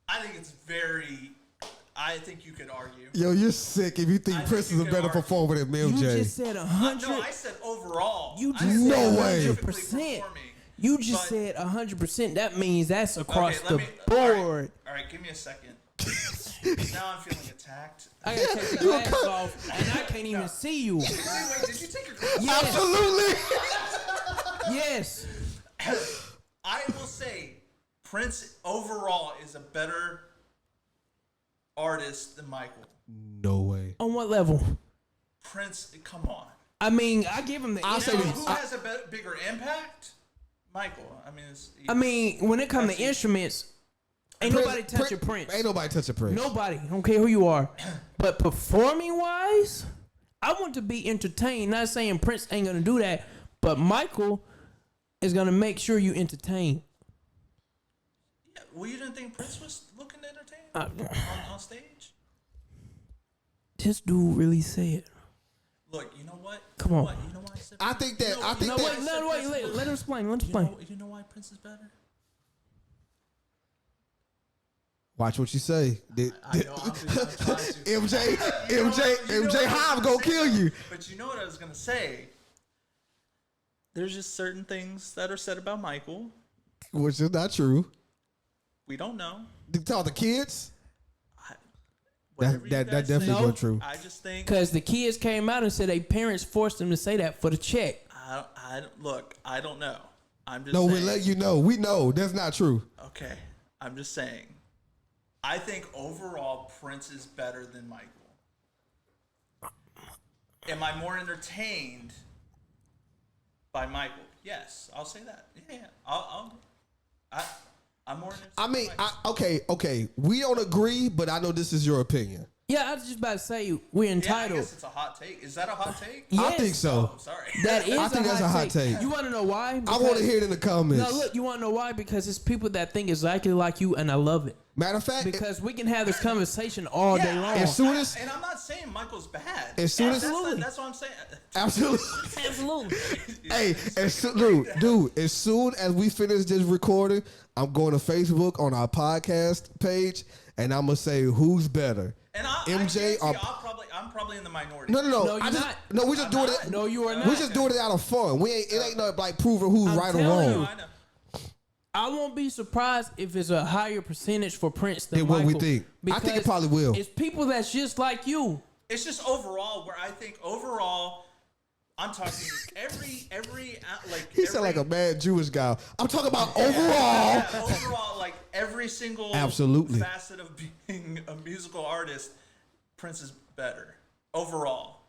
I think it's very. I think you could argue. Yo, you're sick if you think I Prince think is you a better could argue. performer than You MJ. just said No, 100. I said overall. You I just said No said way. 100%. performing. You just But- said 100%. That means that's across Okay, the board. All right, give me a second. Now I'm feeling attacked. I gotta take the glasses off, and I can't even see you. Wait, did you take your glasses? Yes, Absolutely. yes. I will say, Prince overall is a better artist than Michael. No way. On what level? Prince, come on. I mean, I give him the. I'll say Now, this. who has a bigger impact? Michael. I mean, I mean, when it comes to That's- instruments, ain't nobody touching Prince. Ain't nobody touching Prince. Nobody. I don't care who you are. But performing wise, I want to be entertained. Not saying Prince ain't gonna do that, but Michael is gonna make sure you entertain. yeah, well, you didn't think Prince was looking entertaining on stage? This dude really said. Look, you know what? Come You know on. what? You know why I said I Prince? think that. I think No, that. wait, no, wait, let him explain. Let him You explain. know why Prince is better? Watch what you say. I know, I'm trying to. MJ Hive gonna kill you. But you know what I was gonna say? There's just certain things that are said about Michael. Which is not true. We don't know. You tell the kids. Whatever you that guys definitely think, wasn't true. I just think. Because the kids came out and said their parents forced them to say that for the check. Look. I don't know. I'm just. No, saying, we let you know. We know that's not true. Okay, I'm just saying. I think overall Prince is better than Michael. Am I more entertained by Michael? Yes, I'll say that. Yeah, I'm more entertained. I mean, by Michael. okay. We don't agree, but I know this is your opinion. Yeah, I was just about to say we're Yeah, I entitled. guess it's a hot take. Is that a hot take? I Yes. think so. Oh, sorry. That is I think that's a hot take. You want to know why? I want Because- to hear it in the comments. No, look, you want to know why? Because it's people that think exactly like you, and I love it. Matter of fact, Because we can have this conversation all day long. as soon as and I'm not saying Michael's bad. As soon as- that's what I'm saying. absolutely. Absolutely. Hey, dude, as soon as we finish this recording, I'm going to Facebook on our podcast page, and I'm gonna say who's better, And MJ or I'm probably in the minority. no. No, you're I just, not. no, we just I'm doing not. it. No, you are We not. just doing it out of fun. We ain't. It ain't no like proving who's I'm right or telling wrong. you. I know. I won't be surprised if it's a higher percentage for Prince than Than what we Michael, think. I think it because probably will. It's people that's just like you. It's just overall where I think overall, I'm talking every like He sound like a mad Jewish guy. I'm talking about overall. Yeah, overall, like every single Absolutely. facet of being a musical artist, Prince is better overall.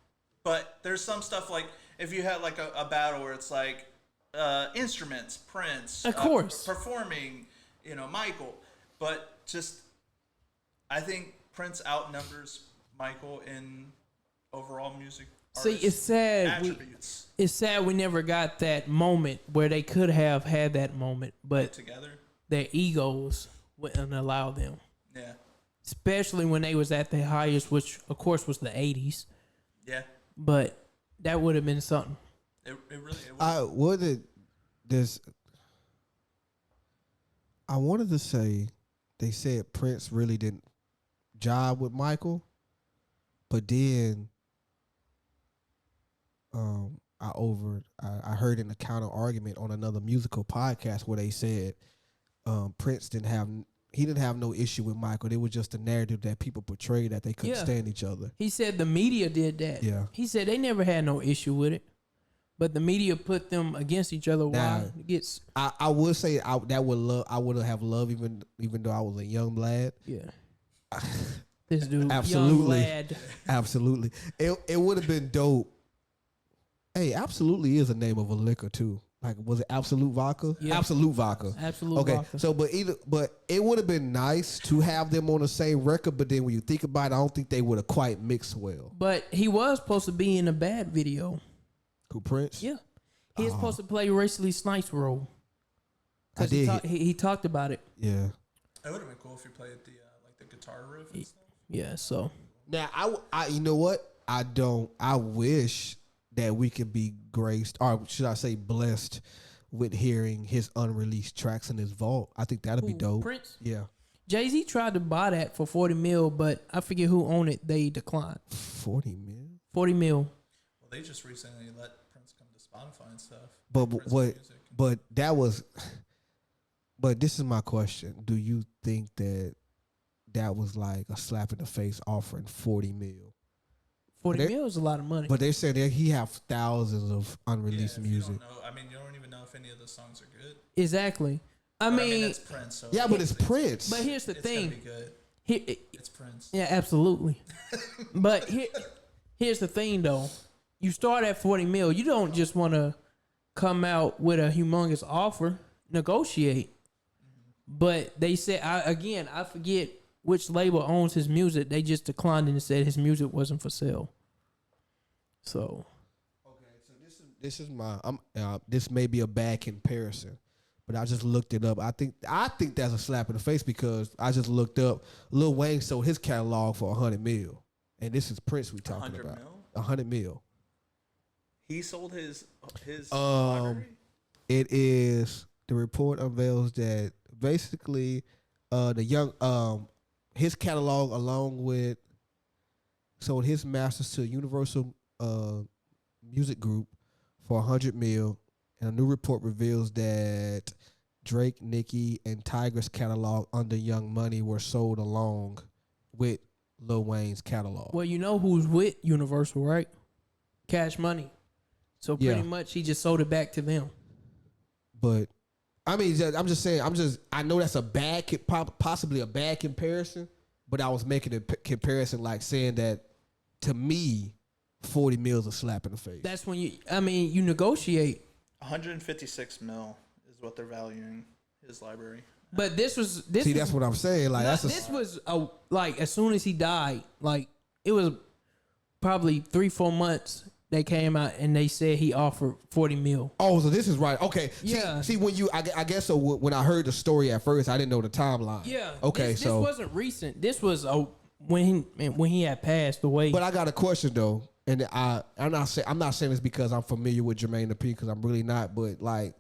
But there's some stuff like if you had like a battle where it's like instruments, Prince, Of course. performing, Michael. But just I think Prince outnumbers Michael in overall music. See, artist it's sad. attributes It's sad we never got that moment where they could have had that moment, but together. their egos wouldn't allow them. Yeah, Especially when they was at their highest, which of course was the 80s. yeah. But that would have been something. It really. I wanted to say they said Prince really didn't jive with Michael, but then I heard in a counter argument on another musical podcast where they said Prince didn't have no issue with Michael. It was just a narrative that people portrayed that they couldn't Yeah. stand each other. He said the media did that. Yeah. He said they never had no issue with it, but the media put them against each other. Nah. Why? It gets I would say I would have loved even though I was a young lad. yeah. This dude, young Absolutely. lad. Absolutely. It would have been dope. Hey, Absolutely is a name of a liquor too. Like, was it Absolute Vodka? Yeah. Absolute Vodka. Absolute Okay, vodka. so but it would have been nice to have them on the same record, but then when you think about it, I don't think they would have quite mixed well. But he was supposed to be in a bad video. Who, Prince? Yeah, he was supposed to play Wesley Snipes' role. I He, did. he talked about it. Yeah. It would have been cool if you played the the guitar riff and stuff. Yeah, so Now I you know what? I wish that we could be graced, or should I say blessed, with hearing his unreleased tracks in his vault. I think that'd be Who, dope. Prince? Yeah. Jay-Z tried to buy that for 40 mil, but I forget who owned it. They declined. 40 mil. 40 mil. Well, they just recently let Prince come to Spotify and stuff. But Prince what? Music. But that was. But this is my question: do you think that was like a slap in the face offering 40 mil? 40 They- mil is a lot of money. But they're saying that he have thousands of Yeah, unreleased if music. You don't know, I mean, you don't even know if any of the songs are good. Exactly. I But, mean, it's Prince. So Yeah, but it's Prince. but here's the it's gonna thing. be good. He- It's Prince. yeah, absolutely. But here's the thing, though. You start at 40 mil. You don't just want to come out with a humongous offer. Negotiate. But they said, I forget which label owns his music. They just declined and said his music wasn't for sale. So Okay, so this is my this may be a bad comparison, but I just looked it up. I think that's a slap in the face because I just looked up Lil Wayne sold his catalog for 100 mil, and this is Prince we talking 100 about. mil? 100 mil. He sold his Um, It is the report unveils that basically the young his catalog along with sold his masters to Universal Music Group for 100 mil, and a new report reveals that Drake, Nicki, and Tiger's catalog under Young Money were sold along with Lil Wayne's catalog. well, you know who's with Universal, right? Cash Money. So pretty Yeah. much he just sold it back to them. But I mean, I'm just saying. I know that's a bad, possibly a bad comparison. But I was making a comparison, like saying that to me, 40 mil is a slap in the face. That's when you negotiate. 156 mil is what they're valuing his library But this was See, that's what I'm saying. Like that's this was like as soon as he died, like it was probably 3-4 months. They came out and they said he offered 40 mil. Oh, so this is right. Okay. Yeah. See when I guess so. When I heard the story at first, I didn't know the timeline. Yeah. Okay. This So wasn't recent. This was when he had passed away. But I got a question though, and I'm not saying this because I'm familiar with Jermaine Dupri, because I'm really not. But like,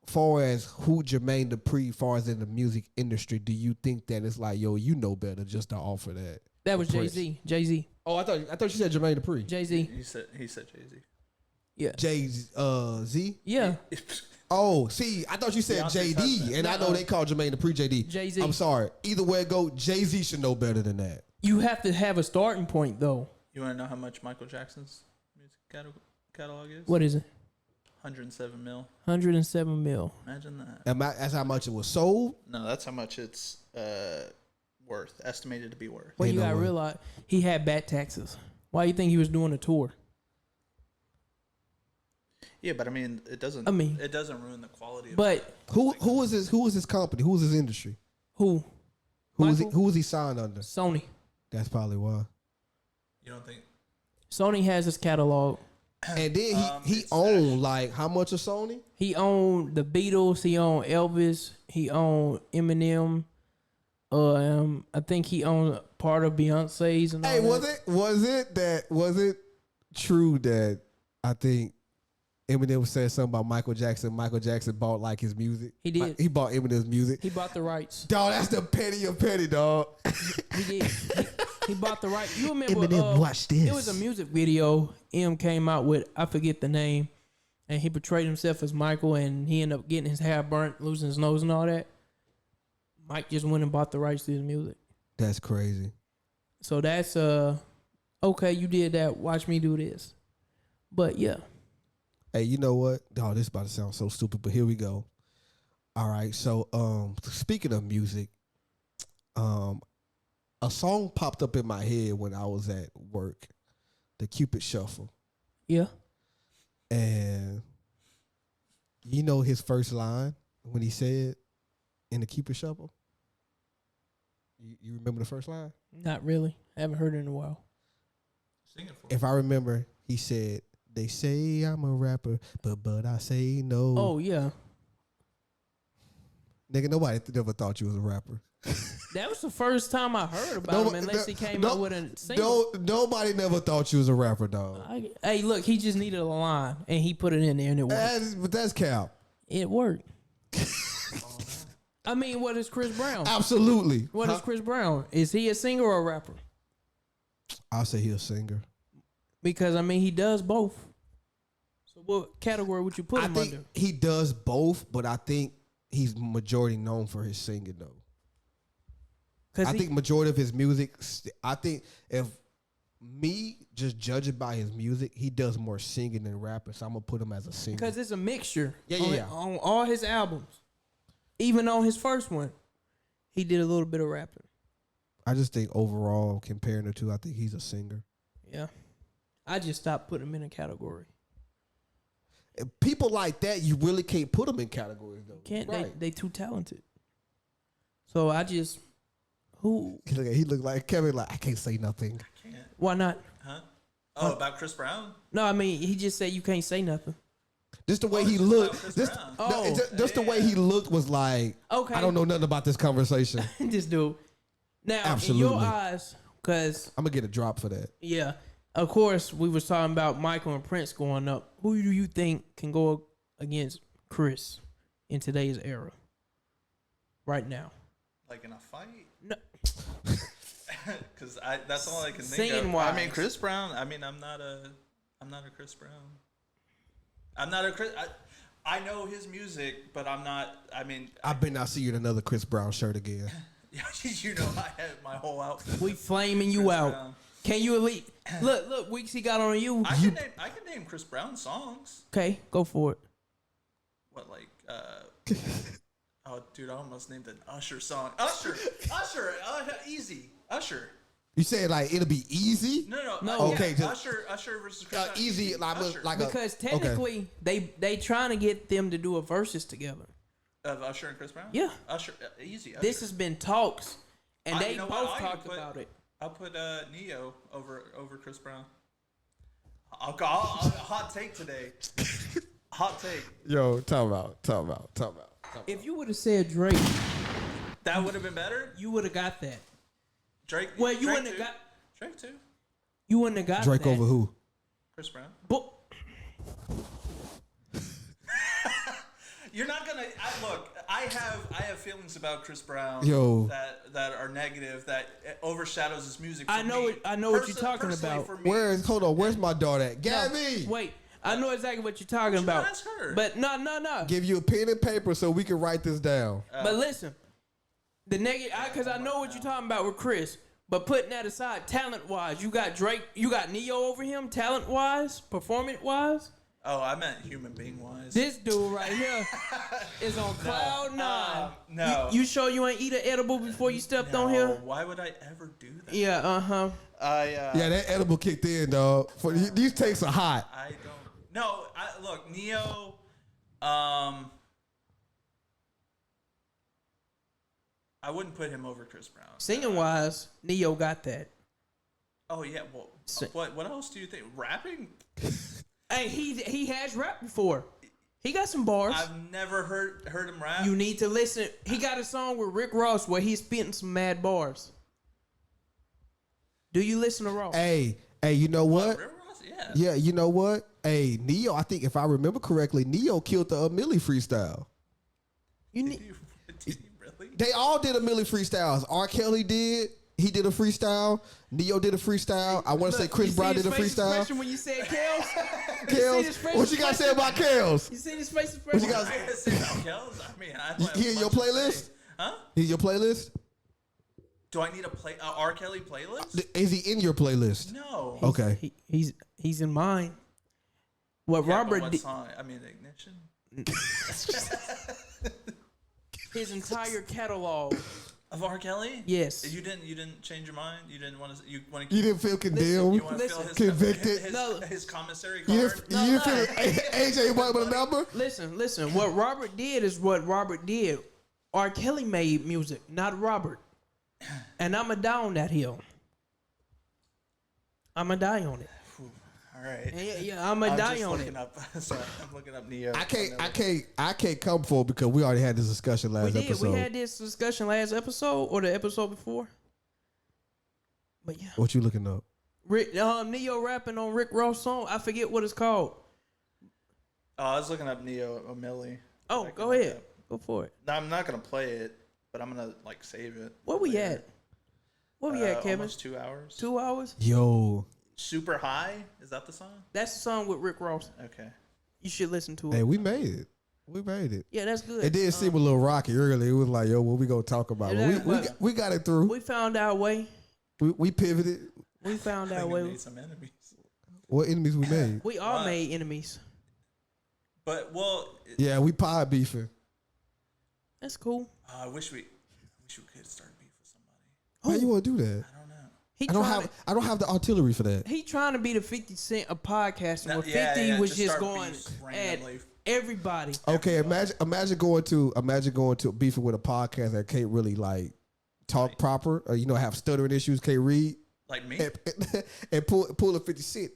far as who Jermaine Dupri, far as in the music industry, do you think that it's like, yo, you know better just to offer that? That was Prince. Jay-Z. Jay-Z. Oh, I thought you said Jermaine Dupri. Jay-Z. He said Jay-Z. Yeah. Z. Yeah. Oh, see, I thought you said Beyonce's JD, husband. and I know they call Jermaine Dupri JD. Jay-Z. I'm sorry. Either way it go, Jay-Z should know better than that. You have to have a starting point though. You want to know how much Michael Jackson's music catalog is? What is it? 107 mil. 107 mil. Imagine that. And that's how much it was sold. No, that's how much it's worth. Estimated to be worth. Well, Ain't you no gotta way. realize he had back taxes. Why you think he was doing a tour? Yeah, but I mean, it doesn't. It doesn't ruin the quality. Of But Who is his company? Who is his industry? who? Who is he signed under? Sony. That's probably why. You don't think? Sony has his catalog. And then he it's owned like how much of Sony? He owned the Beatles. He owned Elvis. He owned Eminem. I think he owned part of Beyonce's and all Hey, that. was it true that I think Eminem said something about Michael Jackson? Michael Jackson bought like his music. He did. He bought Eminem's music. He bought the rights. Dog, that's the petty of petty, dog. He did. He bought the right. You remember? Eminem, watch this. It was a music video. M came out with, I forget the name, and he portrayed himself as Michael, and he ended up getting his hair burnt, losing his nose, and all that. Mike just went and bought the rights to his music. That's crazy. So that's okay. You did that. Watch me do this. But yeah, Hey, you know what? Oh, this is about to sound so stupid, but here we go. All right. So, speaking of music, a song popped up in my head when I was at work, the Cupid Shuffle. yeah. And you know his first line when he said in the Cupid Shuffle? You remember the first line? Not really. I haven't heard it in a while. Sing it for If I remember, he said, "They say I'm a rapper, but I say no." Oh yeah, Nigga, nobody never thought you was a rapper. that was the first time I heard about him. Unless he came out with a single. Nobody never thought you was a rapper, dog. Hey, look, he just needed a line, and he put it in there, and it worked. But that's cap. It worked. I mean, what is Chris Brown? Absolutely. What is Chris Brown? Is he a singer or a rapper? I'll say he's a singer. Because I mean, he does both. So, what category would you put I him think under? he does both, but I think he's majority known for his singing, though. I think majority of his music, I think if me just judging by his music, he does more singing than rapping. So I'm going to put him as a singer. Because it's a mixture. Yeah. On all his albums. Even on his first one, he did a little bit of rapping. I just think overall, comparing the two, I think he's a singer. Yeah. I just stopped putting him in a category. And people like that, you really can't put them in categories, though. Can't Right. they too talented. So I just who He looked like Kevin, like, I can't say nothing. why not? Huh? Oh, about Chris Brown? No, I mean he just said you can't say nothing. Just the way he it's looked. about Chris Just, Brown. no, Oh. just the way he looked was like, Okay. I don't know nothing about this conversation. This dude. Now in Absolutely. your eyes, because I'm going to get a drop for that. yeah, of course we was talking about Michael and Prince going up. Who do you think can go against Chris in today's era? Right now. Like in a fight? No. Because that's all I can think Singing of. wise. I mean, Chris Brown. I mean, I'm not a Chris Brown. I'm not a Chris. I know his music, but I'm not. I mean, I bet not see you in another Chris Brown shirt again. you know, I had my whole outfit. We flaming you Chris out. Brown. Can you elite? Look, Weeks he got on you. I can name Chris Brown songs. Okay, go for it. What like? Oh, dude, I almost named an Usher song. Usher, easy. Usher. You said like it'll be easy? No. No. Okay, Yeah, just- Usher versus Chris Brown. Easy, like, Usher. like Because technically they trying to get them to do a verses together. Of Usher and Chris Brown? Yeah. Usher, easy. Usher. This has been talks, and they you know both what? talked about it. I'll put Neo over Chris Brown. I'll hot take today. Hot take. Yo, talk about. If you would have said Drake, That would have been better. you would have got that. Drake. Well, you Drake wouldn't have too. got. Drake too. You wouldn't have got Drake that. over who? Chris Brown. But You're not gonna. Look, I have feelings about Chris Brown. Yo. That are negative. That overshadows his music. I know me. I know what you're talking Personally, about. for me, Where's my daughter at? No, Gabby! wait, I know exactly what you're talking should about. ask her. But no. Give you a pen and paper so we can write this down. But listen, the negative, because I know what you're talking about with Chris. But putting that aside, talent wise, you got Drake, you got Neo over him. Talent wise, performance wise, Oh, I meant human being wise. this dude right here is on cloud nine. No. You sure you ain't eat an edible before you stepped on No, here? why would I ever do that? Yeah, Yeah, that edible kicked in, dog. These takes are hot. I don't. No, look, Neo. I wouldn't put him over Chris Brown. Singing wise, Neo got that. Oh yeah, well, what else do you think? Rapping? Hey, he has rapped before. He got some bars. I've never heard him rap. You need to listen. He got a song with Rick Ross where he's spitting some mad bars. Do you listen to Ross? Hey, you know what? Rick Ross? Yeah. Yeah, you know what? Hey, Neo, I think if I remember correctly, Neo killed the Millie freestyle. You Did need. you really? They all did a Millie freestyles. R. Kelly did. He did a freestyle. Neo did a freestyle. I want to say Chris Brown did a freestyle. When you said Kels, Kels, what you got to say about Kels? you see his face What you got? I gotta say about Kells. I mean, I don't have He in your much to playlist? say. Huh? He in your playlist? Do I need a R. Kelly playlist? Is he in your playlist? No. Okay. He's in mine. What Yeah, Robert but what did, song? I mean, Ignition. his entire catalog. Of R. Kelly? Yes. You didn't change your mind. You didn't want to. You want You to. didn't feel condemned? You want to feel Listen. his Convicted? No. his commissary You card. didn't, you didn't feel AJ White with a number? Listen. What Robert did is what Robert did. R. Kelly made music, not Robert. And I'ma die on that hill. I'ma die on it. All right. Yeah, I'ma I'm die just on looking it. up. Sorry, I'm looking up Neo. I can't come for it because we already had this discussion We last did. episode. We had this discussion last episode or the episode before. But yeah, What you looking up? Neo rapping on Rick Ross song. I forget what it's called. Oh, I was looking up Neo O'Malley. Oh, I can go look ahead. up. Go for it. No, I'm not gonna play it, but I'm gonna like save it. Where we later. at? Where we at, Kevin? Almost 2 hours. 2 hours? Yo, Super High? Is that the song? That's the song with Rick Ross. Okay. You should listen to it. hey, we made it. We made it. Yeah, that's good. It did seem a little rocky early. It was like, yo, what we gonna talk about? Yeah, But we got it through. We found our way. We pivoted. We found I our think we way. made some enemies. What enemies we made? We all What? made enemies. But well, Yeah, we pod beefing. That's cool. I wish we could start beef with somebody. Why you want to do that? I don't know. He I don't have the artillery for that. He trying to be the 50 Cent of podcasting, No, where 50 yeah, was just just start going beefs at randomly. everybody. Okay, imagine going to beefing with a podcast that can't really like talk proper, or have stuttering issues, can't read, Like me? and pull a 50 Cent.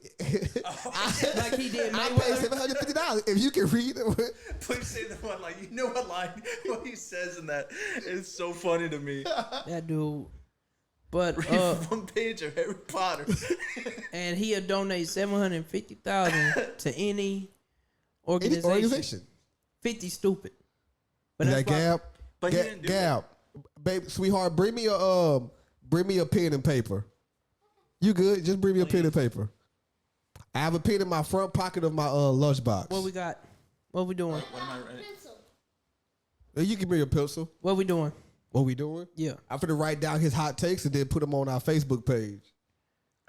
Like he did I pay Mayweather. $750 if you can read it. Please say the one like you know what line what he says in that is so funny to me. That dude. But Read one page of Harry Potter. and he'll donate $750,000 to any Any organization. organization. 50 stupid. But Is that's that why- Gab? But he didn't do Gab, baby, sweetheart, bring me a pen and paper. You good? Just bring me a pen and paper. I have a pen in my front pocket of my lunchbox. What we got? What we doing? What am I right? You give me a pencil. What we doing? What we doing? Yeah. I'm finna write down his hot takes and then put them on our Facebook page.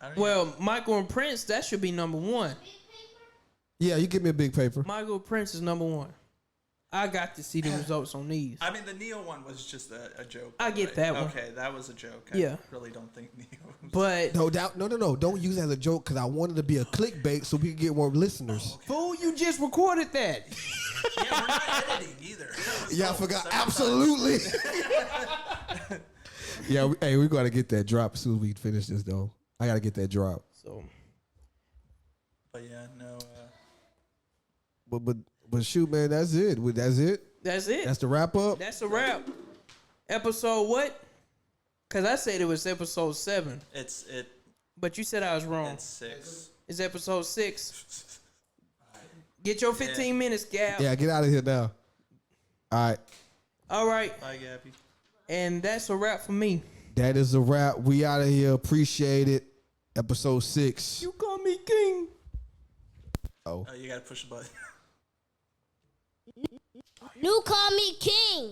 I don't Well, Michael and Prince, that should be number one. Yeah, you give me a big paper. Michael and Prince is number one. I got to see the results on these. I mean, the Neo one was just a joke. I get that one. Okay, that was a joke. Yeah. I really don't think Neo was. But No doubt. No. Don't use it as a joke because I wanted to be a clickbait so we can get more listeners. fool, you just recorded that. Yeah, we're not editing either. Yeah, I forgot. Absolutely. Yeah, hey, we got to get that drop as soon as we finish this, though. I got to get that drop. So But yeah, no. But shoot, man, that's it. That's it. that's it. That's the wrap up. That's a wrap. Episode what? Cause I said it was episode 7, It's but you said I was wrong. It's 6. It's episode 6. Get your 15 minutes, Gab. Yeah, get out of here now. All right. All right, Bye, Gabby. and that's a wrap for me. That is a wrap. We out of here. Appreciate it. Episode 6. You call me king. Oh. You gotta push the button. You call me king.